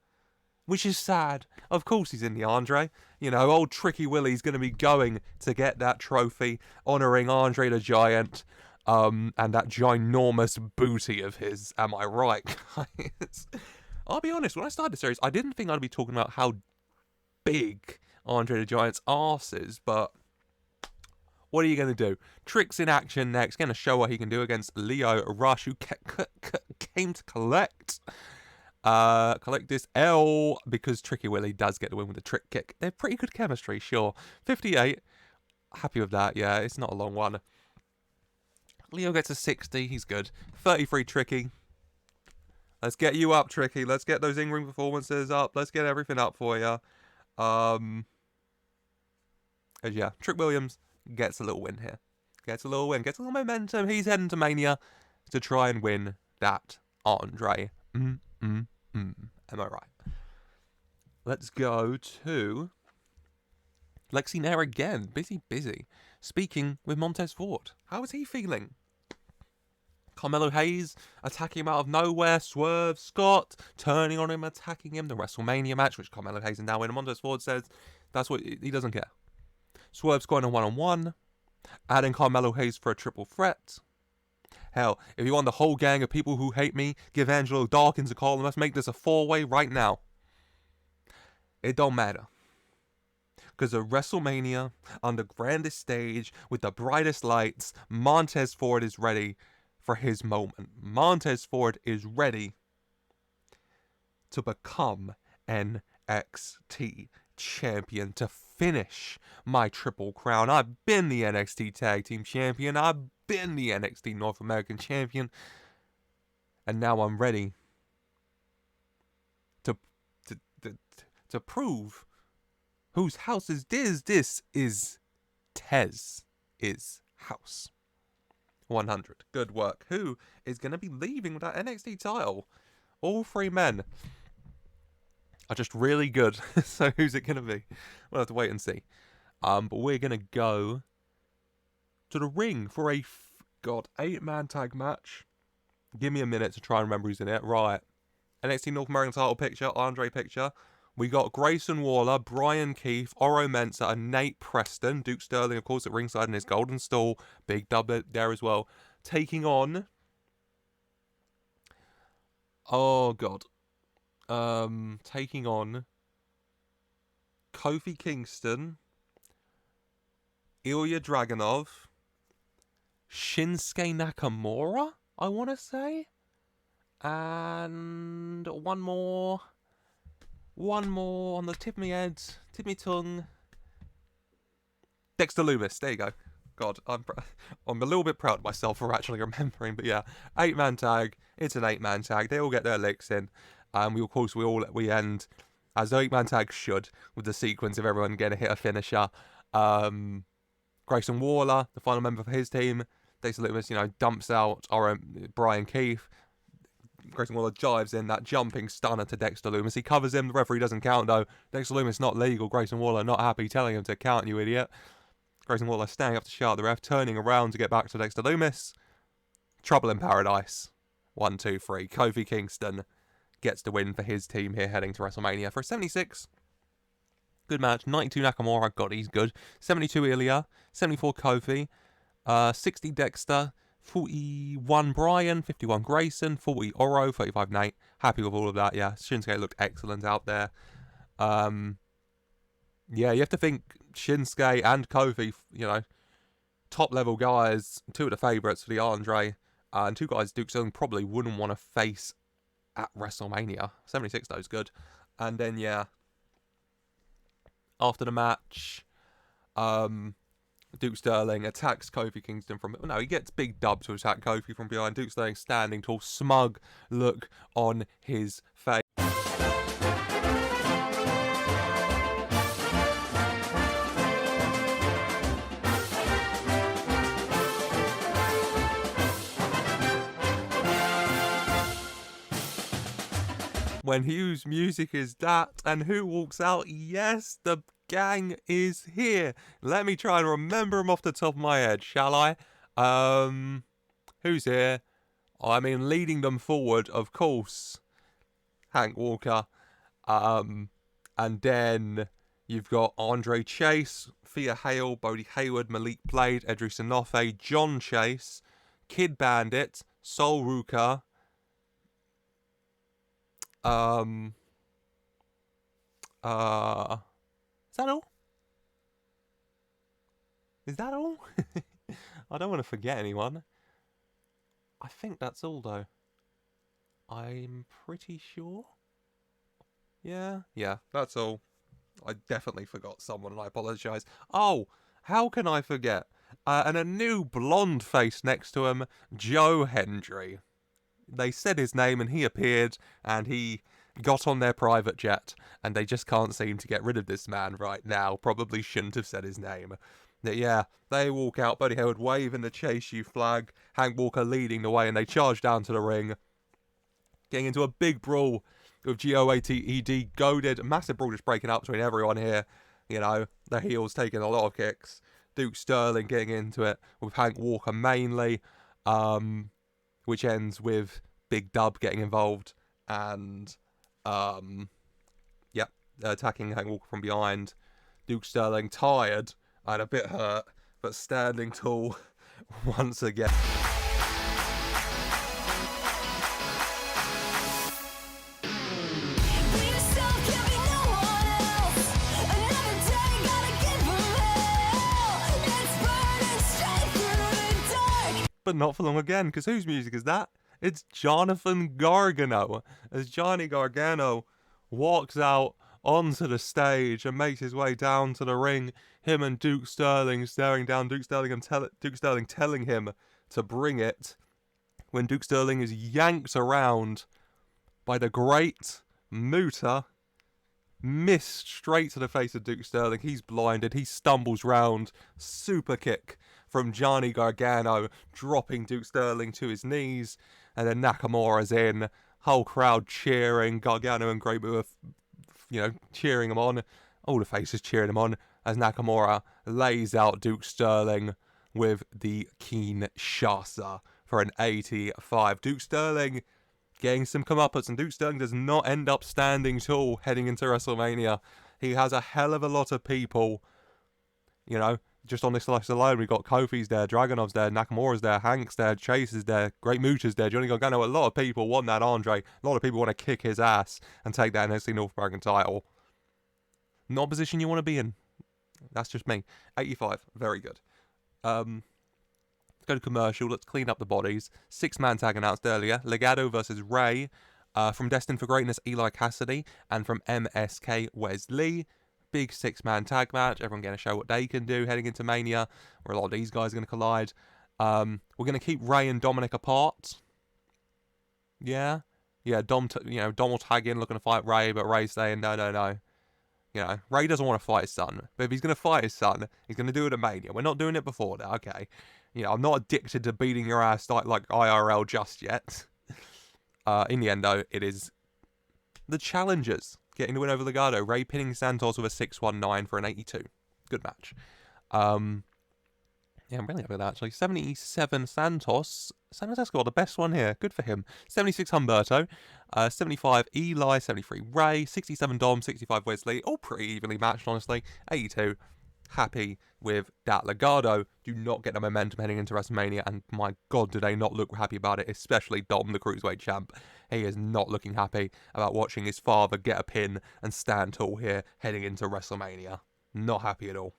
which is sad. Of course he's in the Andre. You know, old Tricky Willie's going to be going to get that trophy, honouring Andre the Giant, and that ginormous booty of his. Am I right, guys? I'll be honest, when I started the series, I didn't think I'd be talking about how big Andre the Giant's arse is, but what are you going to do? Trick's in action next, going to show what he can do against Leo Rush, who came to collect this L, because Tricky Willie does get the win with a trick kick. They're pretty good chemistry, sure. 58, happy with that, yeah, it's not a long one. Leo gets a 60, he's good. 33 Tricky. Let's get you up, Tricky. Let's get those in-ring performances up. Let's get everything up for you. Yeah, Trick Williams gets a little win here. Gets a little win. Gets a little momentum. He's heading to Mania to try and win that Andre. Am I right? Let's go to Lexi Nair again. Busy. Speaking with Montez Ford. How is he feeling? Carmelo Hayes attacking him out of nowhere. Swerve Scott turning on him, attacking him. The WrestleMania match, which Carmelo Hayes is now in. Montez Ford says that's what he doesn't care. Swerve's going a one-on-one, adding Carmelo Hayes for a triple threat. Hell, if you want the whole gang of people who hate me, give Angelo Dawkins a call and let's make this a 4-way right now. It don't matter. Because at WrestleMania, on the grandest stage, with the brightest lights, Montez Ford is ready for his moment. Montez Ford is ready to become NXT champion, to finish my triple crown. I've been the NXT Tag Team Champion. I've been the NXT North American Champion. And now I'm ready to prove Whose house is this? This is Tez is house. 100. Good work. Who is going to be leaving with that NXT title? All three men are just really good. So who's it going to be? We'll have to wait and see. But we're going to go to the ring for a 8-man tag match. Give me a minute to try and remember who's in it. Right. NXT North American title picture, Andre picture. We got Grayson Waller, Brian Keith, Oro Mensah, and Nate Preston. Duke Sterling, of course, at ringside in his golden stool. Big dub there as well. Taking on... Oh, God. Taking on Kofi Kingston, Ilja Draganov, Shinsuke Nakamura, I want to say. And one more on the tip of my head, tip of my tongue. Dexter Lumis, there you go. God, I'm a little bit proud of myself for actually remembering, but yeah, 8-man tag. It's an 8-man tag. They all get their licks in. We end as 8-man tag should, with the sequence of everyone getting to hit a finisher. Grayson Waller, the final member of his team. Dexter Lumis, dumps out Brian Keith. Grayson Waller dives in that jumping stunner to Dexter Lumis. He covers him. The referee doesn't count, though. Dexter Lumis not legal. Grayson Waller not happy, telling him to count, you idiot. Grayson Waller standing up to shout at the ref, turning around to get back to Dexter Lumis. Trouble in paradise. 1, 2, 3. Kofi Kingston gets the win for his team here heading to WrestleMania for a 76. Good match. 92 Nakamura. God, he's good. 72 Ilja. 74 Kofi. 60 Dexter. 41 Brian, 51 Grayson, 40 Oro, 35 Nate. Happy with all of that, yeah. Shinsuke looked excellent out there. Yeah, you have to think Shinsuke and Kofi, top level guys, two of the favourites for the Andre, and two guys Duke Sterling probably wouldn't want to face at WrestleMania. 76 though is good. And then, yeah, after the match, Duke Sterling attacks Kofi Kingston from... No, he gets big dub to attack Kofi from behind. Duke Sterling standing tall, smug look on his face. When whose music is that? And who walks out? Yes, the gang is here. Let me try and remember them off the top of my head, shall I? Who's here? Leading them forward, of course, Hank Walker. And then you've got Andre Chase, Thea Hail, Bodhi Hayward, Malik Blade, Edric Sanofe, John Chase, Kid Bandit, Sol Ruka. Is that all? Is that all? I don't want to forget anyone. I think that's all, though. I'm pretty sure. Yeah, that's all. I definitely forgot someone, and I apologise. Oh, how can I forget? And a new blonde face next to him, Joe Hendry. They said his name and he appeared and he got on their private jet and they just can't seem to get rid of this man right now. Probably shouldn't have said his name. But yeah, they walk out, Buddy Hayward waving the chase you flag, Hank Walker leading the way, and they charge down to the ring. Getting into a big brawl with GOATED, goaded, massive brawl just breaking up between everyone here. The heels taking a lot of kicks. Duke Sterling getting into it with Hank Walker mainly. Which ends with Big Dub getting involved and, attacking Hank Walker from behind. Duke Sterling tired and a bit hurt, but standing tall once again. But not for long again, because whose music is that? It's Jonathan Gargano, as Johnny Gargano walks out onto the stage and makes his way down to the ring. Him and Duke Sterling staring down Duke Sterling and Duke Sterling telling him to bring it. When Duke Sterling is yanked around by the great Muta, missed straight to the face of Duke Sterling. He's blinded. He stumbles round. Super kick from Johnny Gargano, dropping Duke Sterling to his knees. And then Nakamura's in. Whole crowd cheering. Gargano and Great Muta, cheering him on. All the faces cheering him on as Nakamura lays out Duke Sterling with the Kinshasa for an 85. Duke Sterling getting some comeuppance, and Duke Sterling does not end up standing tall heading into WrestleMania. He has a hell of a lot of people, just on this list alone. We've got Kofi's there, Draganov's there, Nakamura's there, Hank's there, Chase is there, Great Muta's there, Johnny Gargano. A lot of people want that Andre. A lot of people want to kick his ass and take that NXT North American title. Not a position you want to be in. That's just me. 85. Very good. Let's go to commercial. Let's clean up the bodies. 6-man tag announced earlier. Legado versus Ray. From Destined for Greatness, Eli Cassidy. And from MSK, Wesley. Big 6-man tag match. Everyone going to show what they can do heading into Mania, where a lot of these guys are going to collide. We're going to keep Ray and Dominic apart. Yeah. Yeah, Dom will tag in looking to fight Ray, but Ray's saying, no. Ray doesn't want to fight his son. But if he's going to fight his son, he's going to do it at Mania. We're not doing it before that, okay? I'm not addicted to beating your ass like IRL just yet. In the end, though, it is the challengers getting the win over Legado. Ray pinning Santos with a 619 for an 82. Good match. Yeah, I'm really happy with that, actually. 77 Santos. Santos Escobar, the best one here. Good for him. 76 Humberto. 75 Eli. 73 Ray. 67 Dom. 65 Wesley. All pretty evenly matched, honestly. 82. Happy with that. Legado do not get the momentum heading into WrestleMania, and my God, do they not look happy about it, especially Dom, the Cruiserweight champ. He is not looking happy about watching his father get a pin and stand tall here heading into WrestleMania. Not happy at all.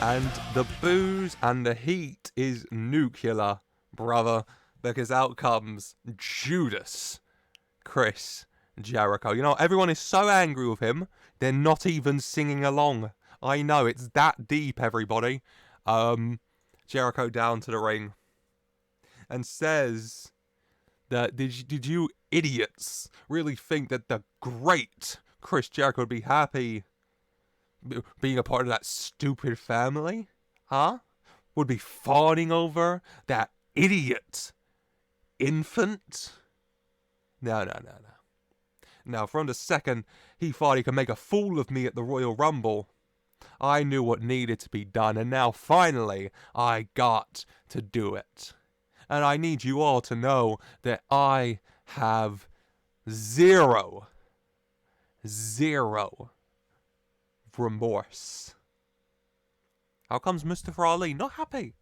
And the booze and the heat is nuclear, brother, because out comes Judas Chris Jericho. Everyone is so angry with him, they're not even singing along. I know, it's that deep, everybody. Jericho down to the ring and says that, did you idiots really think that the great Chris Jericho would be happy being a part of that stupid family? Huh? Would be fawning over that idiot infant? No. Now, from the second he thought he could make a fool of me at the Royal Rumble, I knew what needed to be done, and now finally I got to do it. And I need you all to know that I have zero remorse. How comes Mustafa Ali not happy?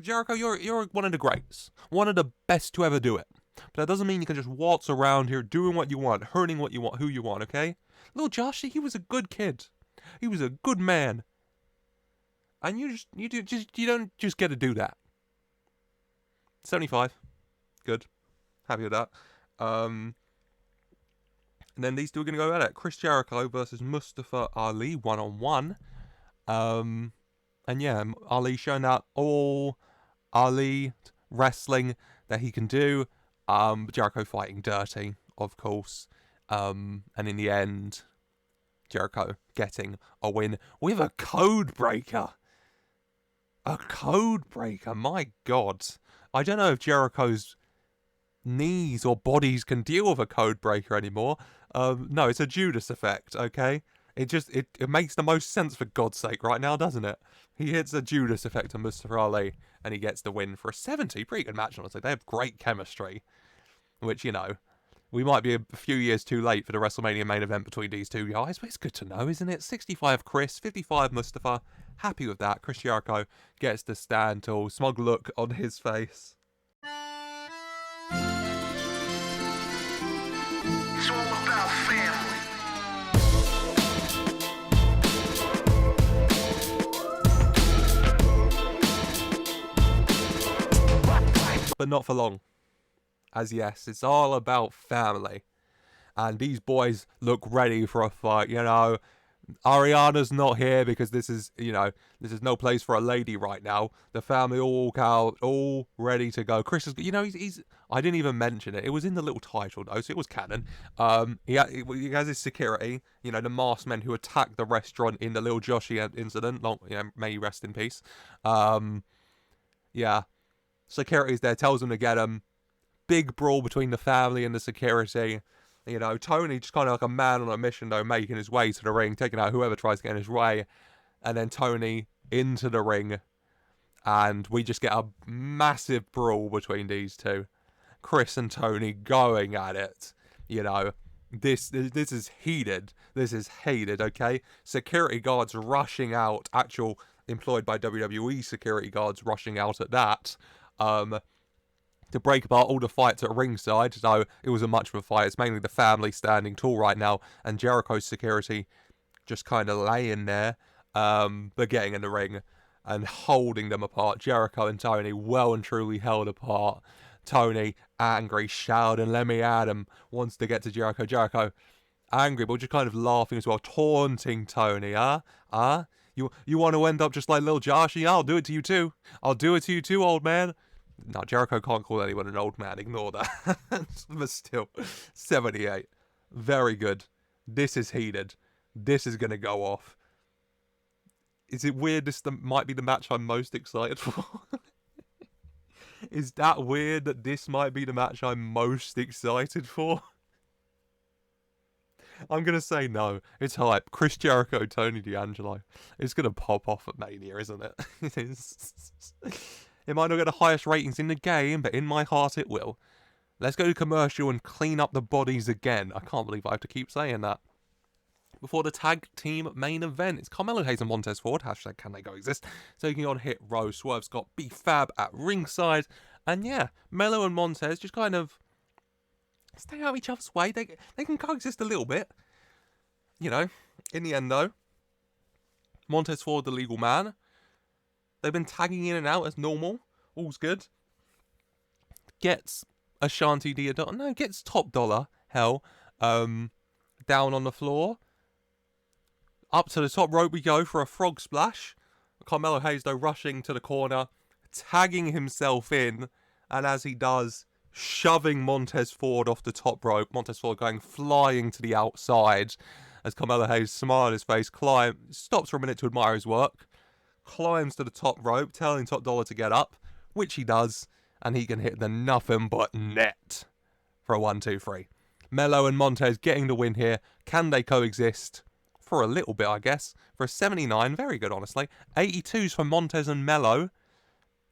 Jericho, you're one of the greats, one of the best to ever do it. But that doesn't mean you can just waltz around here doing what you want, hurting what you want, who you want, okay? Little Josh, he was a good kid. He was a good man. And you don't just get to do that. 75. Good. Happy with that. And then these two are going to go at it. Chris Jericho versus Mustafa Ali, 1-on-1. And yeah, Ali showing that all Ali wrestling that he can do. Jericho fighting dirty, of course. And in the end, Jericho getting a win with a code breaker. A code breaker, my God. I don't know if Jericho's knees or bodies can deal with a code breaker anymore. No, it's a Judas effect, okay? It makes the most sense, for God's sake, right now, doesn't it? He hits a Judas effect on Mustafa Ali, and he gets the win for a 70. Pretty good match, honestly. They have great chemistry, which, we might be a few years too late for the WrestleMania main event between these two guys, but it's good to know, isn't it? 65 Chris, 55 Mustafa. Happy with that. Chris Jericho gets the stand tall, smug look on his face. It's all about family. but not for long. As yes, it's all about family. And these boys look ready for a fight, you know. Ariana's not here because this is no place for a lady right now. The family all walk out, all ready to go. Chris is, he's I didn't even mention it. It was in the little title though, so it was canon. He has his security, the masked men who attacked the restaurant in the little Joshi incident. May he rest in peace. Yeah, security's there, tells them to get him. Big brawl between the family and the security. Tony just kind of like a man on a mission, though, making his way to the ring, taking out whoever tries to get in his way. And then Tony into the ring. And we just get a massive brawl between these two. Chris and Tony going at it. This is heated. This is hated, okay? Security guards rushing out. Actual employed by WWE security guards rushing out at that. To break apart all the fights at ringside, so it wasn't much of a fight. It's mainly the family standing tall right now, and Jericho's security just kind of laying there, but getting in the ring and holding them apart. Jericho and Tony well and truly held apart. Tony, angry, shouting, "Let me at him," wants to get to Jericho. Jericho, angry, but just kind of laughing as well, taunting Tony, You want to end up just like little Joshy? I'll do it to you too. I'll do it to you too, old man. No, Jericho can't call anyone an old man. Ignore that. But still, 78. Very good. This is heated. This is going to go off. Is it weird this might be the match I'm most excited for? Is that weird that this might be the match I'm most excited for? I'm going to say no. It's hype. Chris Jericho, Tony D'Angelo. It's going to pop off at Mania, isn't it? It is. It might not get the highest ratings in the game, but in my heart it will. Let's go to commercial and clean up the bodies again. I can't believe I have to keep saying that. Before the tag team main event, it's Carmelo Hayes and Montez Ford. # can they coexist? Taking on Hit Row. Swerve's got B-Fab at ringside. And yeah, Melo and Montez just kind of stay out of each other's way. They can coexist a little bit. In the end though, Montez Ford, the legal man. They've been tagging in and out as normal. All's good. Gets Ashanti Diodon. No, gets Top Dollar. Hell. Down on the floor. Up to the top rope we go for a frog splash. Carmelo Hayes, though, rushing to the corner. Tagging himself in. And as he does, shoving Montez Ford off the top rope. Montez Ford going flying to the outside. As Carmelo Hayes, smile on his face, stops for a minute to admire his work. Climbs to the top rope, telling Top Dollar to get up, which he does, and he can hit the nothing but net for a 1-2-3. Melo and Montez getting the win here. Can they coexist? For a little bit, I guess. For a 79, very good, honestly. 82s for Montez and Melo.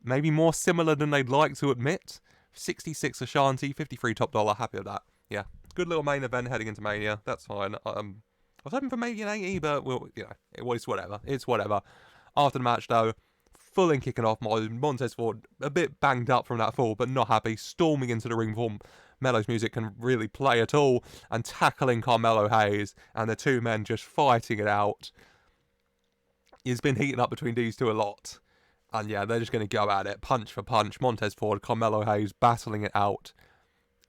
Maybe more similar than they'd like to admit. 66 Ashanti, 53 Top Dollar. Happy with that. Yeah, good little main event heading into Mania. That's fine. I was hoping for maybe an 80, but it's whatever. It's whatever. After the match, though, full in kicking off. Montez Ford a bit banged up from that fall, but not happy. Storming into the ring before Melo's music can really play at all, and tackling Carmelo Hayes, and the two men just fighting it out. It's been heating up between these two a lot. And yeah, they're just going to go at it, punch for punch. Montez Ford, Carmelo Hayes battling it out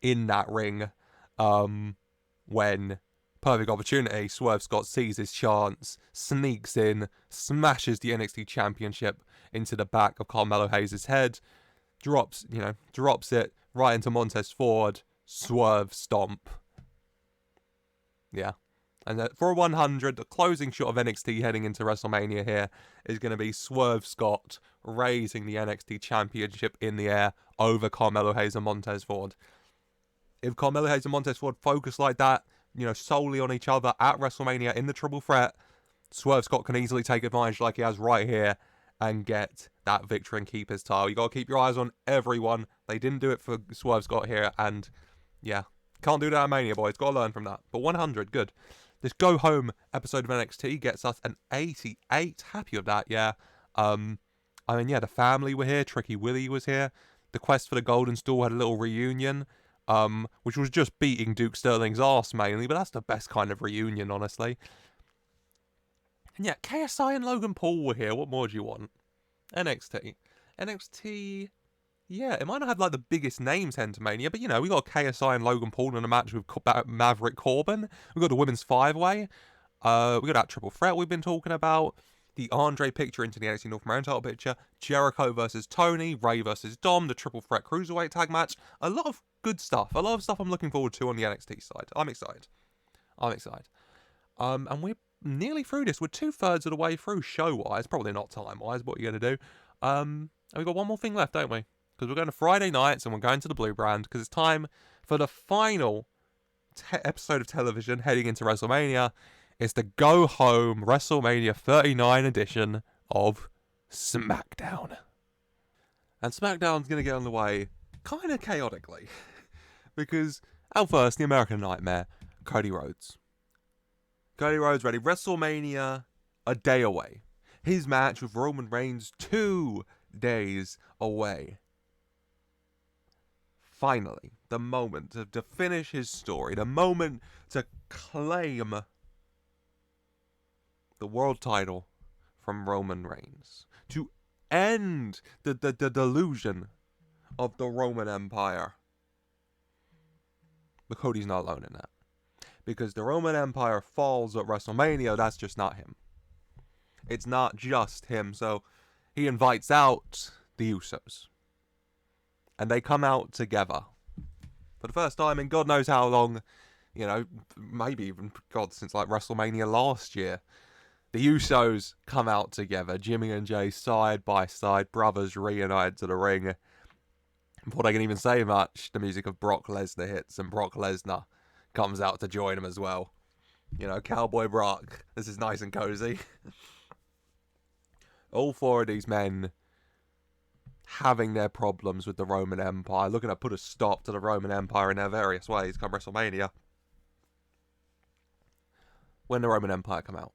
in that ring. When perfect opportunity, Swerve Scott sees his chance, sneaks in, smashes the NXT Championship into the back of Carmelo Hayes' head, drops it right into Montez Ford, Swerve stomp. Yeah. And for 100, the closing shot of NXT heading into WrestleMania here is going to be Swerve Scott raising the NXT Championship in the air over Carmelo Hayes and Montez Ford. If Carmelo Hayes and Montez Ford focus like that, solely on each other at WrestleMania in the triple threat, Swerve Scott can easily take advantage like he has right here and get that victory and keep his title. You got to keep your eyes on everyone. They didn't do it for Swerve Scott here, and yeah, can't do that at Mania, boys. Got to learn from that. But 100, good. This go home episode of NXT gets us an 88. Happy with that, yeah. The family were here. Tricky Willie was here. The quest for the Golden Stool had a little reunion. Which was just beating Duke Sterling's arse mainly, but that's the best kind of reunion, honestly. And yeah, KSI and Logan Paul were here. What more do you want? NXT Yeah, it might not have like the biggest names heading to Mania, but we got KSI and Logan Paul in a match with Maverick Corbin. We got the women's 5-way. We got that triple threat we've been talking about. The Andre picture into the NXT North American title picture. Jericho versus Tony. Ray versus Dom. The triple threat cruiserweight tag match. A lot of good stuff. A lot of stuff I'm looking forward to on the NXT side. I'm excited. And we're nearly through this. We're 2/3 of the way through show-wise. Probably not time-wise. What are you going to do? And we've got one more thing left, don't we? Because we're going to Friday nights and we're going to the Blue Brand because it's time for the final episode of television heading into WrestleMania. It's the go-home WrestleMania 39 edition of Smackdown. And Smackdown's going to get underway kind of chaotically. Because, out first, the American Nightmare, Cody Rhodes. Cody Rhodes ready. WrestleMania a day away. His match with Roman Reigns 2 days away. Finally, the moment to finish his story. The moment to claim the world title from Roman Reigns. To end the delusion of the Roman Empire. But Cody's not alone in that. Because the Roman Empire falls at WrestleMania, that's just not him. It's not just him, so he invites out the Usos. And they come out together. For the first time in God knows how long, maybe even, since like WrestleMania last year. The Usos come out together. Jimmy and Jay side by side, brothers reunited to the ring. Before they can even say much, the music of Brock Lesnar hits and Brock Lesnar comes out to join him as well. Cowboy Brock. This is nice and cozy. All 4 of these men having their problems with the Roman Empire, looking to put a stop to the Roman Empire in their various ways come WrestleMania. When the Roman Empire come out,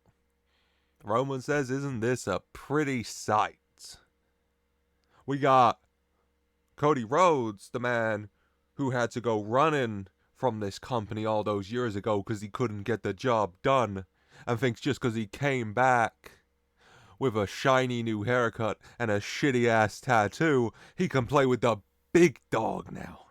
Roman says, isn't this a pretty sight? We got Cody Rhodes, the man who had to go running from this company all those years ago because he couldn't get the job done, and thinks just because he came back with a shiny new haircut and a shitty ass tattoo, he can play with the big dog now.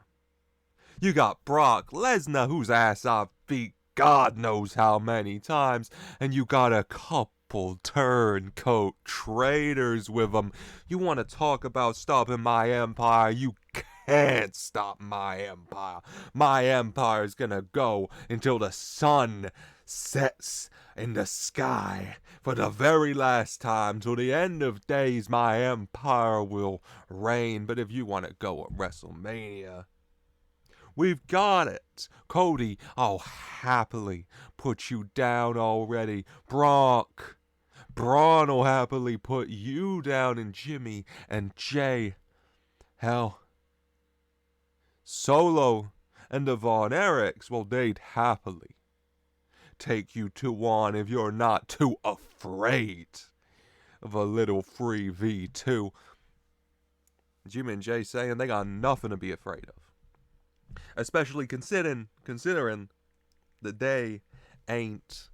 You got Brock Lesnar, whose ass I've beat God knows how many times, and you got a couple turncoat traitors with him. You want to talk about stopping my empire? You can't stop my empire. My empire is gonna go until the sun sets in the sky. For the very last time, till the end of days, my empire will reign. But if you want to go at WrestleMania, we've got it. Cody, I'll happily put you down already. Braun will happily put you down, and Jimmy and Jay. Hell, Solo and the Von Erichs, well, they'd happily take you to one if you're not too afraid of a little free V2. Jimmy and Jay saying they got nothing to be afraid of. Especially considering that they ain't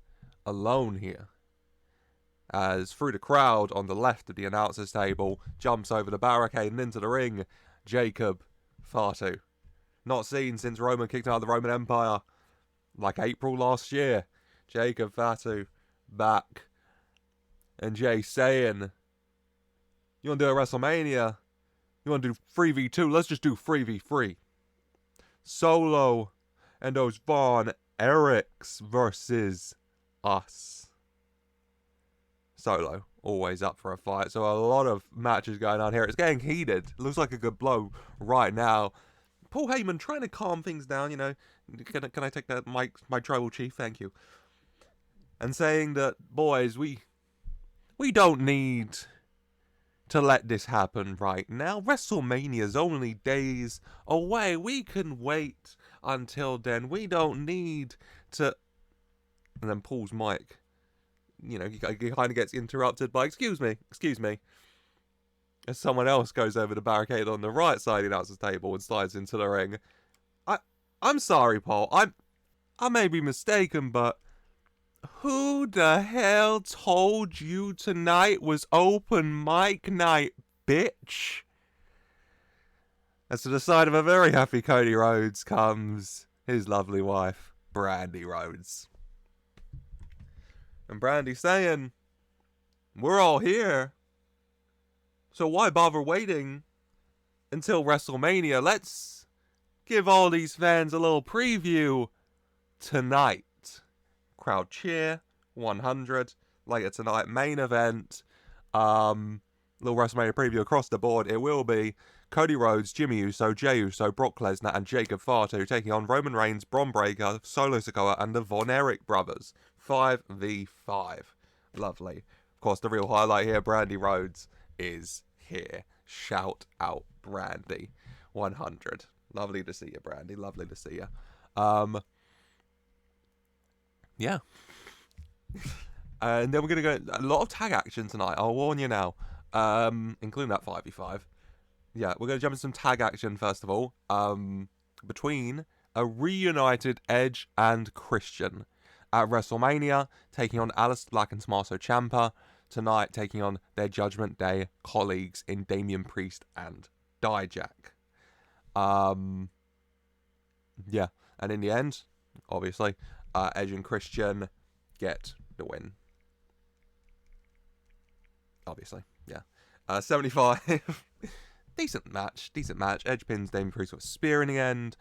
alone here. As through the crowd on the left of the announcer's table, jumps over the barricade and into the ring, Jacob Fatu. Not seen since Roman kicked out of the Roman Empire, like April last year. Jacob Fatu back. And Jay saying, you want to do a WrestleMania? You want to do 3v2? Let's just do 3v3. Solo and those Von Erichs versus us. Solo, always up for a fight. So a lot of matches going on here. It's getting heated. It looks like a good blow right now. Paul Heyman trying to calm things down, Can I take that, my tribal chief? Thank you. And saying that, boys, we don't need to let this happen right now. WrestleMania's only days away. We can wait until then. We don't need to... And then Paul's mic, he kind of gets interrupted by, excuse me. As someone else goes over the barricade on the right side of the announcer's table and slides into the ring. I'm sorry, Paul. I may be mistaken, but who the hell told you tonight was open mic night, bitch? As to the side of a very happy Cody Rhodes comes his lovely wife, Brandy Rhodes. And Brandy saying, we're all here, so why bother waiting until WrestleMania? Let's give all these fans a little preview tonight. Crowd cheer, 100. Later tonight, main event. Little WrestleMania preview across the board. It will be Cody Rhodes, Jimmy Uso, Jey Uso, Brock Lesnar, and Jacob Fatu taking on Roman Reigns, Braun Breaker, Solo Sikoa, and the Von Erich brothers. 5v5. Lovely. Of course, the real highlight here, Brandy Rhodes, is here. Shout out Brandy. 100. Lovely to see you, Brandy. Lovely to see you. Yeah. And then we're going to go a lot of tag action tonight. I'll warn you now. Including that 5v5. Yeah, we're going to jump into some tag action first of all. Between a reunited Edge and Christian at WrestleMania, taking on Aleister Black and Tommaso Ciampa. Tonight, taking on their Judgment Day colleagues in Damian Priest and Dijak. Yeah, and in the end, obviously, Edge and Christian get the win. Obviously, yeah. 75. Decent match. Edge pins Damian Priest with a spear in the end.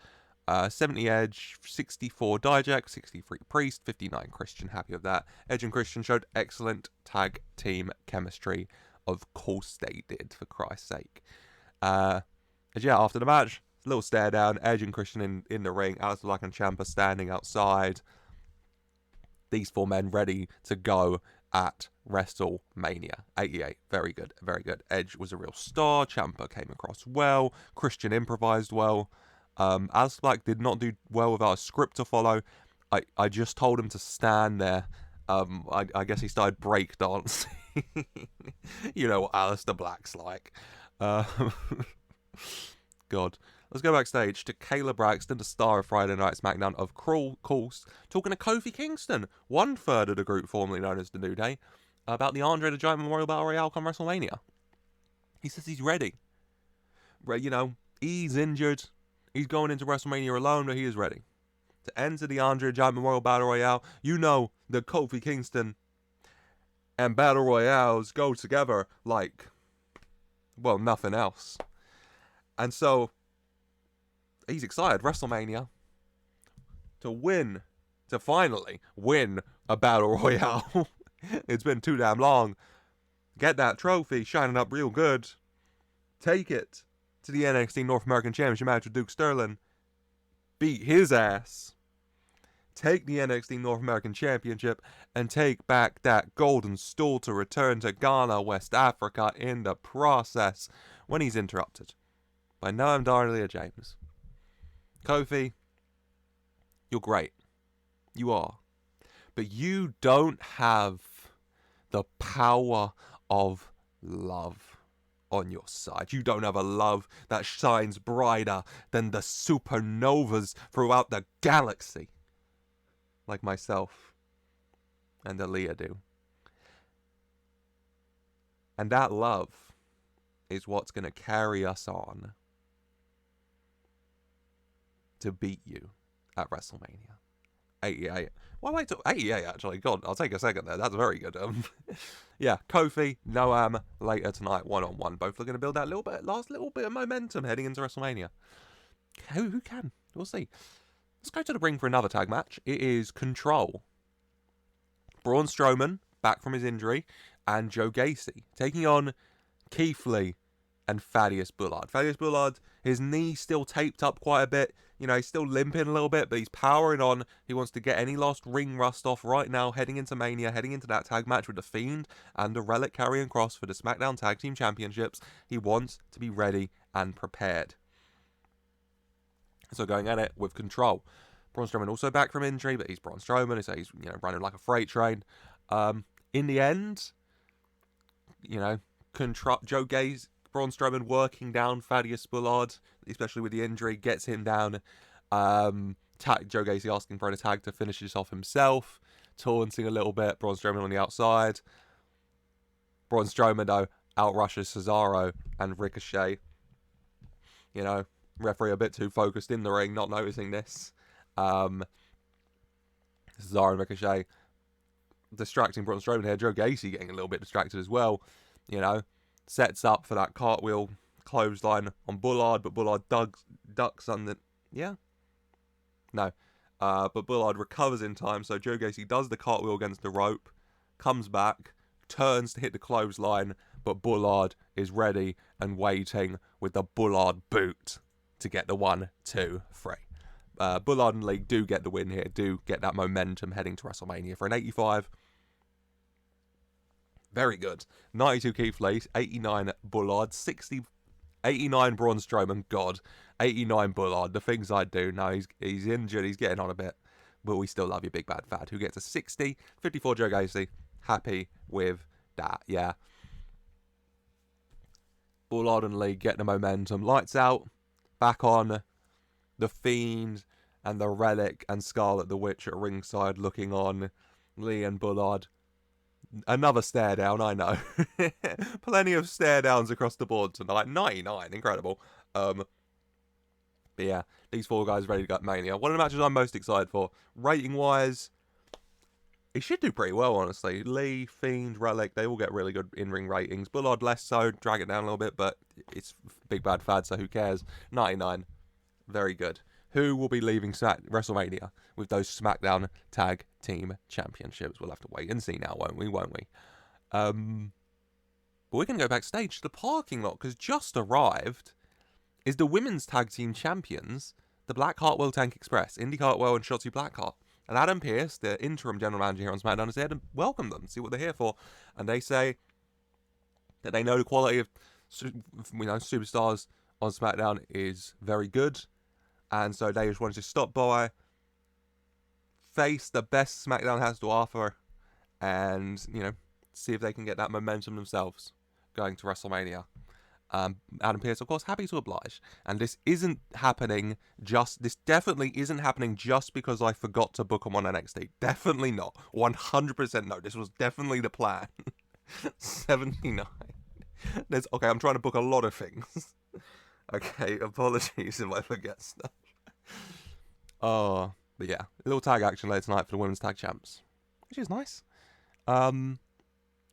70 Edge, 64 Dijak, 63 Priest, 59 Christian. Happy with that. Edge and Christian showed excellent tag team chemistry. Of course they did, for Christ's sake. Yeah, after the match, a little stare down. Edge and Christian in the ring. Aleister Black and Ciampa standing outside. These four men ready to go at WrestleMania 88. Very good, very good. Edge was a real star. Ciampa came across well. Christian improvised well. Aleister Black did not do well without a script to follow. I just told him to stand there. I guess he started breakdancing. You know what Aleister Black's like. God. Let's go backstage to Kayla Braxton, the star of Friday Night Smackdown, of course, talking to Kofi Kingston, 1/3 of the group formerly known as the New Day, about the Andre the Giant Memorial Battle Royale come WrestleMania. He says he's ready. You know, he's injured. He's going into WrestleMania alone, but he is ready to enter the Andre the Giant Memorial Battle Royale. You know that Kofi Kingston and Battle Royales go together like, well, nothing else. And so he's excited. WrestleMania. To finally win a Battle Royale. It's been too damn long. Get that trophy shining up real good. Take it to the NXT North American Championship match with Duke Sterling. Beat his ass. Take the NXT North American Championship and take back that golden stool to return to Ghana, West Africa in the process when he's interrupted by Noam Dar James. Kofi, you're great. You are. But you don't have the power of love on your side. You don't have a love that shines brighter than the supernovas throughout the galaxy. Like myself and Ilja do. And that love is what's going to carry us on to beat you at WrestleMania 88. Well, wait till 88 actually. God, I'll take a second there. That's very good. Yeah, Kofi, Noam later tonight, 1-on-1. Both are going to build that last little bit of momentum heading into WrestleMania. Who can? We'll see. Let's go to the ring for another tag match. It is Control. Braun Strowman, back from his injury, and Joe Gacy taking on Keith Lee and Thaddeus Bullard. Thaddeus Bullard, his knee still taped up quite a bit. You know, he's still limping a little bit, but he's powering on. He wants to get any lost ring rust off right now, heading into Mania, heading into that tag match with The Fiend and the Relic Karrion Kross for the SmackDown Tag Team Championships. He wants to be ready and prepared. So going at it with Control. Braun Strowman also back from injury, but he's Braun Strowman, so he's, you know, running like a freight train. In the end, you know, Joe Gacy, Braun Strowman working down Thaddeus Bullard, especially with the injury, gets him down. Joe Gacy asking for an attack to finish this off himself, taunting a little bit. Braun Strowman on the outside. Braun Strowman, though, outrushes Cesaro and Ricochet. You know, Referee a bit too focused in the ring, not noticing this. Cesaro and Ricochet distracting Braun Strowman here. Joe Gacy getting a little bit distracted as well. You know, sets up for that cartwheel clothesline on Bullard, but Bullard ducks under. Yeah? No. But Bullard recovers in time, so Joe Gacy does the cartwheel against the rope, comes back, turns to hit the clothesline, but Bullard is ready and waiting with the Bullard boot to get the 1, 2, 3. Bullard and Lee do get the win here, do get that momentum heading to WrestleMania for an 85. Very good. 92 Keith Lee, 89 Bullard, 89 Braun Strowman, God, 89 Bullard, the things I do. No, he's injured, he's getting on a bit, but we still love you, Big Bad Fad, who gets a 60, 54 Joe Gacy, happy with that, yeah. Bullard and Lee get the momentum, lights out, back on, The Fiend and the Relic and Scarlet the Witch at ringside looking on, Lee and Bullard. Another stare down, I know. Plenty of stare downs across the board tonight. 99, incredible. But yeah, these four guys ready to go at Mania. One of the matches I'm most excited for. Rating wise, it should do pretty well, honestly. Lee, Fiend, Relic, they all get really good in-ring ratings. Bullard less so, drag it down a little bit, but it's Big Bad Fad, so who cares? 99, very good. Who will be leaving WrestleMania with those SmackDown Tag Team Championships? We'll have to wait and see now, won't we? But we're going to go backstage to the parking lot, because just arrived is the Women's Tag Team Champions, the Black Hartwell Tank Express, Indy Hartwell and Shotzi Blackheart. And Adam Pearce, the interim general manager here on SmackDown, is there to welcome them, see what they're here for. And they say that they know the quality of superstars on SmackDown is very good. And so they just wanted to stop by, face the best SmackDown has to offer, and, see if they can get that momentum themselves going to WrestleMania. Adam Pearce, of course, happy to oblige. And this definitely isn't happening just because I forgot to book them on NXT. Definitely not. 100% no. This was definitely the plan. 79. Okay, I'm trying to book a lot of things. Okay, apologies if I forget stuff. But yeah, a little tag action later tonight for the Women's Tag Champs, which is nice.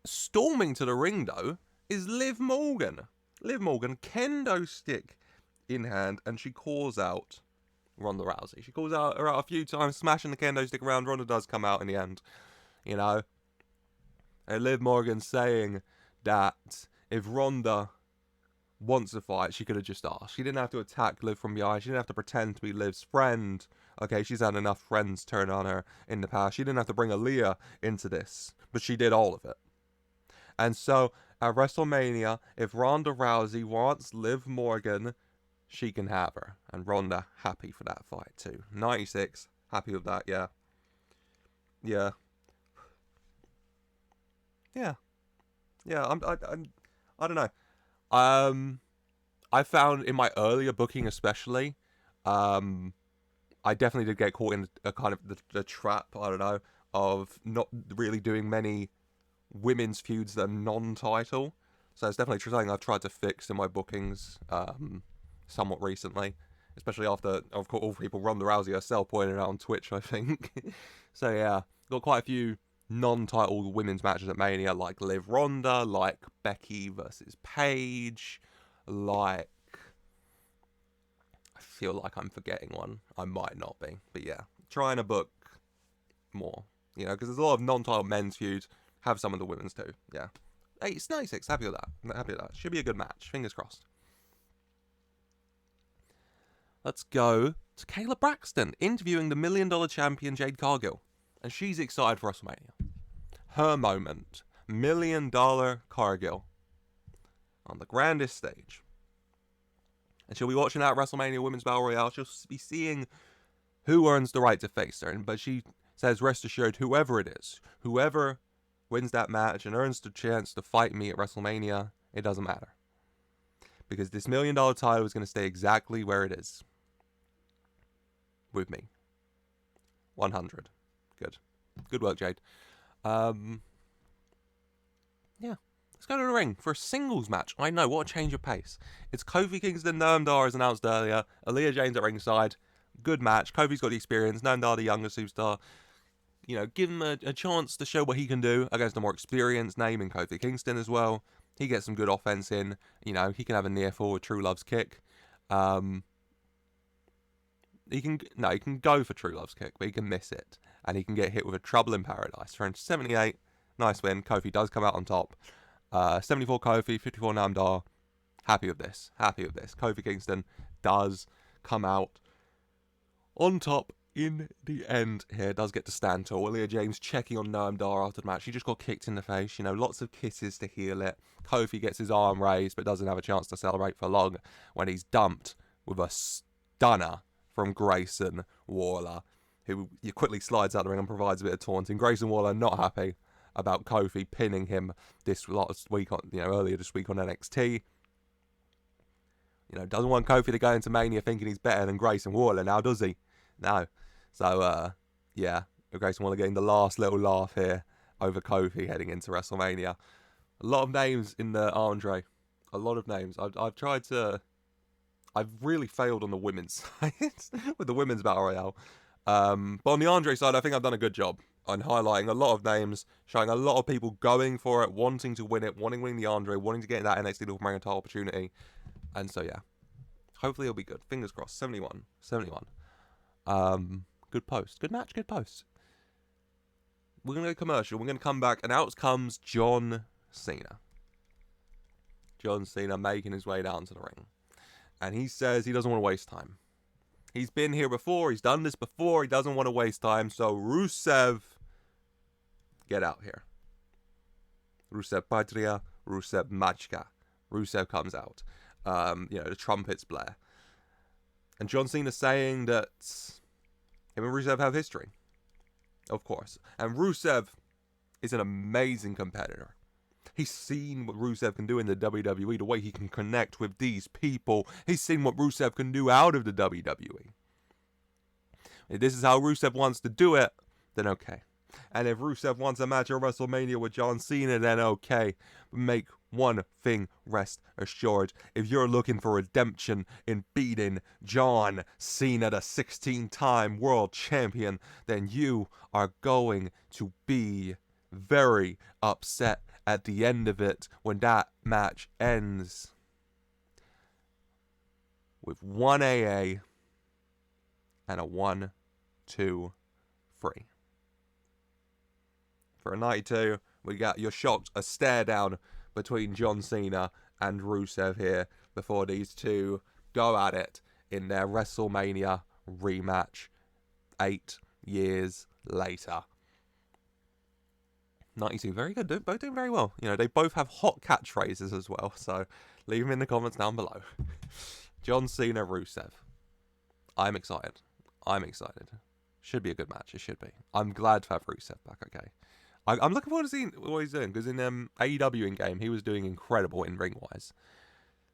Storming to the ring, though, is Liv Morgan. Liv Morgan, kendo stick in hand, and she calls out Ronda Rousey. She calls her out a few times, smashing the kendo stick around. Ronda does come out in the end, And Liv Morgan saying that if Ronda wants to fight, she could have just asked. She didn't have to attack Liv from behind. She didn't have to pretend to be Liv's friend. Okay, she's had enough friends turn on her in the past. She didn't have to bring Ilja into this, but she did all of it. And so, at WrestleMania, if Ronda Rousey wants Liv Morgan, she can have her. And Ronda happy for that fight too. 96, happy with that, yeah. Yeah. Yeah. Yeah, I don't know. I found in my earlier booking especially, I definitely did get caught in a kind of the trap, I don't know, of not really doing many women's feuds that are non-title. So it's definitely something I've tried to fix in my bookings somewhat recently, especially after, of course, all people Ronda Rousey herself pointed out on Twitch, I think. So yeah, got quite a few non-title women's matches at Mania, like Liv Ronda, like Becky versus Paige, like... I feel like I'm forgetting one. I might not be, but yeah, trying to book more, because there's a lot of non-title men's feuds. Have some of the women's too, yeah. Hey, it's 96, happy with that. Should be a good match, fingers crossed. Let's go to Kayla Braxton, interviewing the $1 Million champion Jade Cargill. And she's excited for WrestleMania. Her moment. $1 Million Cargill. On the grandest stage. And she'll be watching that WrestleMania Women's Battle Royale. She'll be seeing who earns the right to face her. But she says, rest assured, whoever it is, whoever wins that match and earns the chance to fight me at WrestleMania, it doesn't matter. Because this $1 Million title is going to stay exactly where it is. With me. 100. Good. Good work, Jade. Yeah. Let's go to the ring for a singles match. I know, what a change of pace. It's Kofi Kingston, Noam Dar as announced earlier. Ilja James at ringside. Good match. Kofi's got the experience. Noam Dar, the younger superstar. You know, give him a chance to show what he can do against a more experienced name in Kofi Kingston as well. He gets some good offense in. You know, he can have a near fall with True Love's kick. He can go for True Love's kick, but he can miss it. And he can get hit with a Trouble in Paradise. For 78, nice win. Kofi does come out on top. 74 Kofi, 54 Noam Dar. Happy with this. Kofi Kingston does come out on top in the end here. Does get to stand tall. Ilja James checking on Noam Dar after the match. He just got kicked in the face. You know, lots of kisses to heal it. Kofi gets his arm raised, but doesn't have a chance to celebrate for long when he's dumped with a stunner from Grayson Waller, who quickly slides out the ring and provides a bit of taunting. Grayson Waller not happy about Kofi pinning him earlier this week on NXT. You know, doesn't want Kofi to go into Mania thinking he's better than Grayson Waller now, does he? No. So, Grayson Waller getting the last little laugh here over Kofi heading into WrestleMania. A lot of names in the Andre. A lot of names. I've really failed on the women's side with the women's Battle Royale. But on the Andre side, I think I've done a good job on highlighting a lot of names, showing a lot of people going for it, wanting to win it, wanting to win the Andre, wanting to get that NXT North American title opportunity. And so, yeah. Hopefully it'll be good. Fingers crossed. 71. Good post. Good match, good post. We're going to go commercial. We're going to come back, and out comes John Cena. John Cena making his way down to the ring. And he says he doesn't want to waste time. He's been here before. He's done this before. He doesn't want to waste time. So Rusev, get out here. Rusev Patria, Rusev Machka. Rusev comes out. The trumpets blare. And John Cena saying that him and Rusev have history. Of course. And Rusev is an amazing competitor. He's seen what Rusev can do in the WWE, the way he can connect with these people. He's seen what Rusev can do out of the WWE. If this is how Rusev wants to do it, then okay. And if Rusev wants a match at WrestleMania with John Cena, then okay. But make one thing rest assured. If you're looking for redemption in beating John Cena, the 16-time world champion, then you are going to be very upset at the end of it when that match ends with 1 AA and a 1, 2, 3. For a 92, we got, you're shocked, a stare down between John Cena and Rusev here before these two go at it in their WrestleMania rematch 8 years later. 92, very good, both doing very well. You know, they both have hot catchphrases as well, so leave them in the comments down below. John Cena, Rusev. I'm excited. Should be a good match, it should be. I'm glad to have Rusev back, okay. I'm looking forward to seeing what he's doing, because in AEW in-game, he was doing incredible in ring-wise.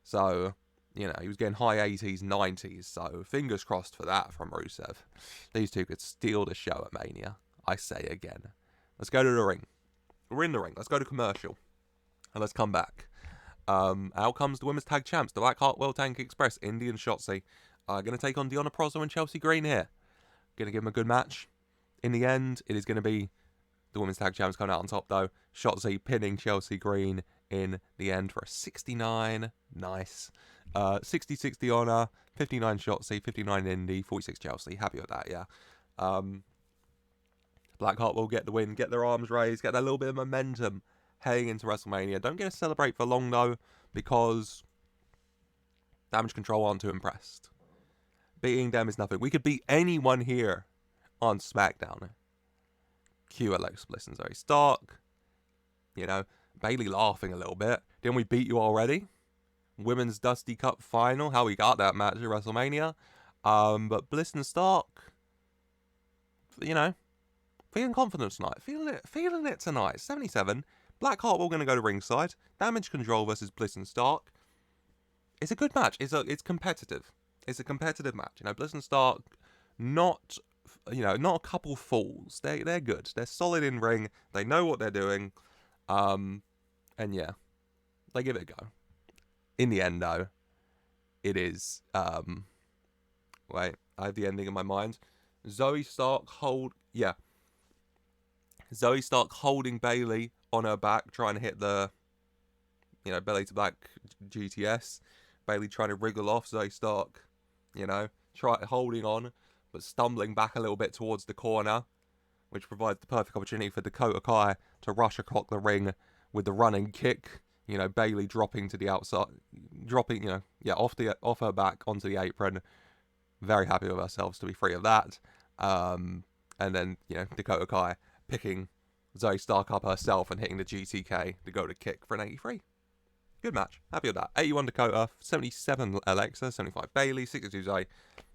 So, you know, he was getting high 80s, 90s, so fingers crossed for that from Rusev. These two could steal the show at Mania, I say again. Let's go to the ring. We're in the ring. Let's go to commercial. And let's come back. Out comes the Women's Tag Champs, the Blackheart World Tank Express, Indy and Shotzi. Going to take on Deonna Purrazzo and Chelsea Green here. Going to give them a good match. In the end, it is going to be the Women's Tag Champs coming out on top, though. Shotzi pinning Chelsea Green in the end for a 69. Nice. 60-60 Deonna, 59 Shotzi, 59 Indy, 46 Chelsea. Happy with that, yeah. Blackheart will get the win, get their arms raised, get that little bit of momentum heading into WrestleMania. Don't get to celebrate for long, though, because Damage Control aren't too impressed. Beating them is nothing. We could beat anyone here on SmackDown. Cue Alexa Bliss and Zoe Stark. You know, Bayley laughing a little bit. Didn't we beat you already? Women's Dusty Cup final. How we got that match at WrestleMania. But Bliss and Stark, you know, feeling confident tonight. Feeling it tonight. 77. Blackheart will going to go to ringside. Damage Control versus Bliss and Stark. It's a good match. It's competitive. It's a competitive match. You know, Bliss and Stark, not a couple fools. They're good. They're solid in ring. They know what they're doing. And yeah, They give it a go. In the end, though, it is... wait, I have the ending in my mind. Zoe Stark holding Bayley on her back, trying to hit the, belly to back GTS. Bayley trying to wriggle off. Zoe Stark, holding on, but stumbling back a little bit towards the corner, which provides the perfect opportunity for Dakota Kai to rush across the ring with the running kick. Bayley dropping to the outside, off her back onto the apron. Very happy with ourselves to be free of that. And then, Dakota Kai picking Zoe Stark up herself and hitting the GTK Dakota kick for an 83. Good match. Happy with that. 81 Dakota, 77 Alexa, 75 Bayley, 62 Zoe.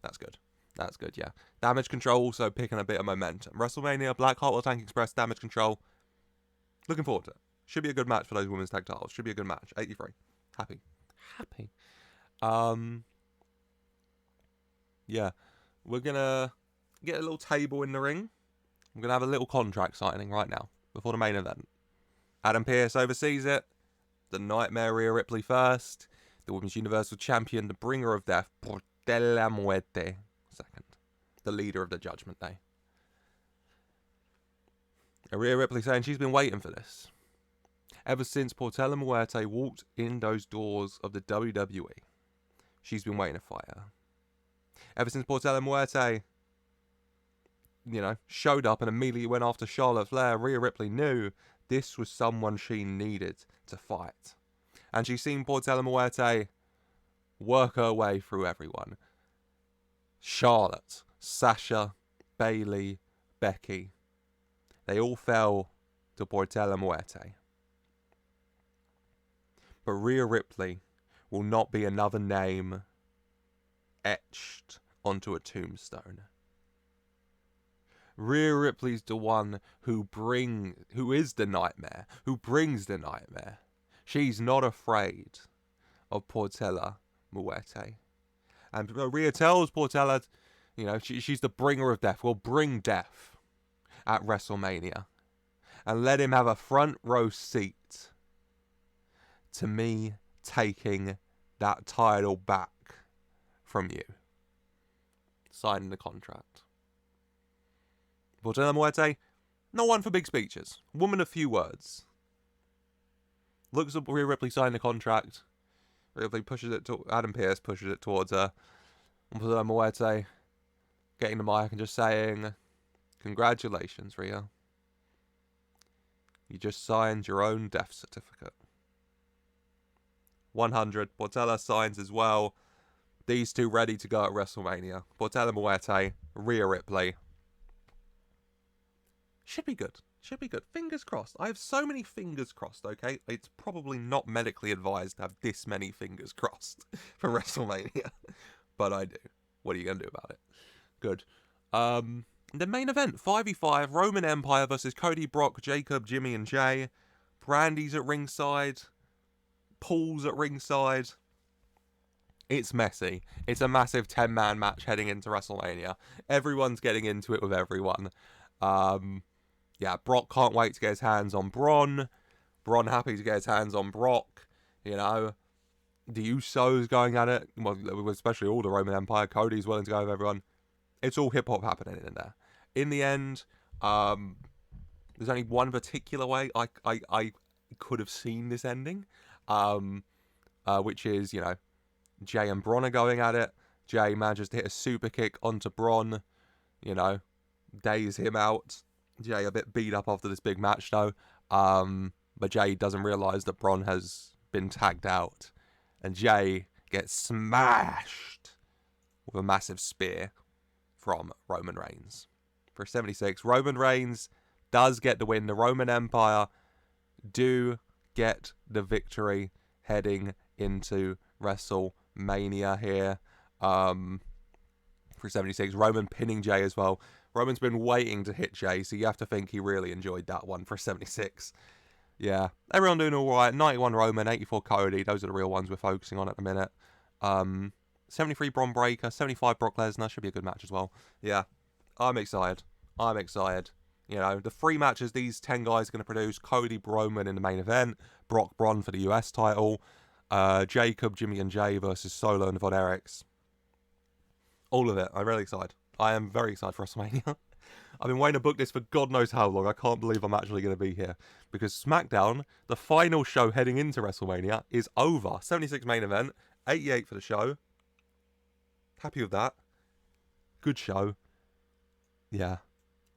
That's good. That's good, yeah. Damage Control also picking a bit of momentum. WrestleMania, Blackheart World Tank Express, Damage Control. Looking forward to it. Should be a good match for those women's tag titles. Should be a good match. 83. Happy. Yeah. We're going to get a little table in the ring. I'm going to have a little contract signing right now before the main event. Adam Pearce oversees it. The Nightmare Rhea Ripley first. The Women's Universal Champion, the Bringer of Death, Portela Muerte second. The leader of the Judgment Day. Rhea Ripley saying she's been waiting for this. Ever since Portela Muerte walked in those doors of the WWE, she's been waiting to fight her. Ever since Portela Muerte, showed up and immediately went after Charlotte Flair, Rhea Ripley knew this was someone she needed to fight. And she's seen Portela Muerte work her way through everyone. Charlotte, Sasha, Bayley, Becky. They all fell to Portela Muerte. But Rhea Ripley will not be another name etched onto a tombstone. Rhea Ripley's the one who is the nightmare, who brings the nightmare. She's not afraid of Portela Muerte. And Rhea tells Portela, she's the bringer of death. We'll bring death at WrestleMania. And let him have a front row seat to me taking that title back from you. Signing the contract. Portela Muerte, not one for big speeches. Woman of few words. Looks at Rhea Ripley signing the contract. Rhea Ripley pushes it to Adam Pearce, pushes it towards her. And Portela Muerte getting the mic and just saying, "Congratulations, Rhea. You just signed your own death certificate." 100. Portela signs as well. These two ready to go at WrestleMania. Portela Muerte, Rhea Ripley. Should be good. Should be good. Fingers crossed. I have so many fingers crossed, okay? It's probably not medically advised to have this many fingers crossed for WrestleMania. But I do. What are you going to do about it? Good. The main event, 5v5, Roman Empire versus Cody, Brock, Jacob, Jimmy, and Jay. Brandy's at ringside. Paul's at ringside. It's messy. It's a massive 10-man match heading into WrestleMania. Everyone's getting into it with everyone. Brock can't wait to get his hands on Braun. Braun happy to get his hands on Brock. The Usos going at it. Well, especially all the Roman Empire. Cody's willing to go with everyone. It's all hip-hop happening in there. In the end, there's only one particular way I could have seen this ending. Which is, Jay and Braun are going at it. Jay manages to hit a super kick onto Braun. Daze him out. Jay a bit beat up after this big match though. But Jay doesn't realise that Braun has been tagged out. And Jay gets smashed with a massive spear from Roman Reigns. For 76, Roman Reigns does get the win. The Roman Empire do get the victory heading into WrestleMania here. For 76, Roman pinning Jay as well. Roman's been waiting to hit Jay, so you have to think he really enjoyed that one for 76. Yeah, everyone doing all right. 91 Roman, 84 Cody. Those are the real ones we're focusing on at the minute. 73 Braun Breaker, 75 Brock Lesnar. Should be a good match as well. Yeah, I'm excited. You know, the 3 matches these 10 guys are going to produce: Cody, Roman in the main event, Brock, Braun for the US title, Jacob, Jimmy and Jay versus Solo and Von Erichs. All of it. I'm really excited. I am very excited for WrestleMania. I've been waiting to book this for God knows how long. I can't believe I'm actually going to be here. Because Smackdown, the final show heading into WrestleMania, is over. 76 main event, 88 for the show. Happy with that. Good show. Yeah.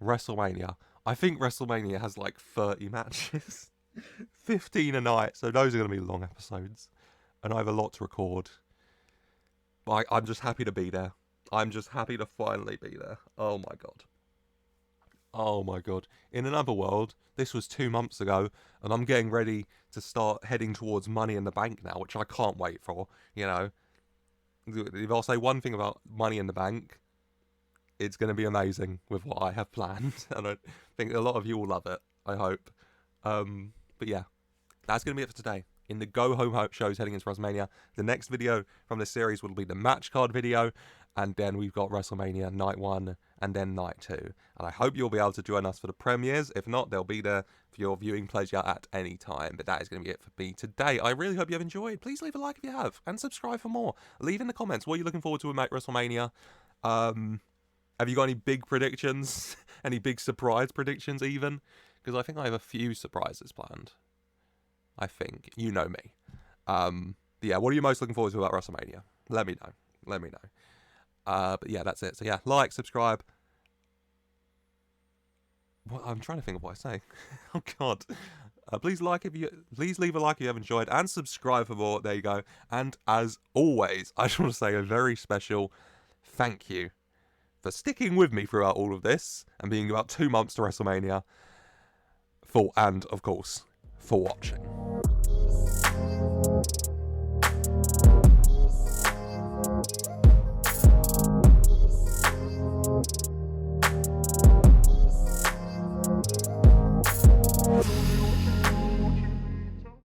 WrestleMania. I think WrestleMania has like 30 matches. 15 a night. So those are going to be long episodes. And I have a lot to record. But I'm just happy to be there. I'm just happy to finally be there. Oh my God. Oh my God. In another world, this was 2 months ago, and I'm getting ready to start heading towards Money in the Bank now, which I can't wait for. You know, if I'll say one thing about Money in the Bank, it's going to be amazing with what I have planned. And I think a lot of you will love it, I hope. But yeah, that's going to be it for today. In the Go Home shows heading into WrestleMania, the next video from this series will be the match card video, and then we've got WrestleMania Night 1 and then Night 2. And I hope you'll be able to join us for the premieres. If not, they'll be there for your viewing pleasure at any time. But that is going to be it for me today. I really hope you have enjoyed. Please leave a like if you have, and subscribe for more. Leave in the comments what you're looking forward to at WrestleMania. Have you got any big predictions? Any big surprise predictions even? Because I think I have a few surprises planned. I think. You know me. Yeah, what are you most looking forward to about WrestleMania? Let me know. Let me know. But yeah, that's it. So yeah, like, subscribe. What, I'm trying to think of what I say. Oh God. Please leave a like if you have enjoyed, and subscribe for more. There you go. And as always, I just want to say a very special thank you for sticking with me throughout all of this and being about 2 months to WrestleMania. And of course, for watching.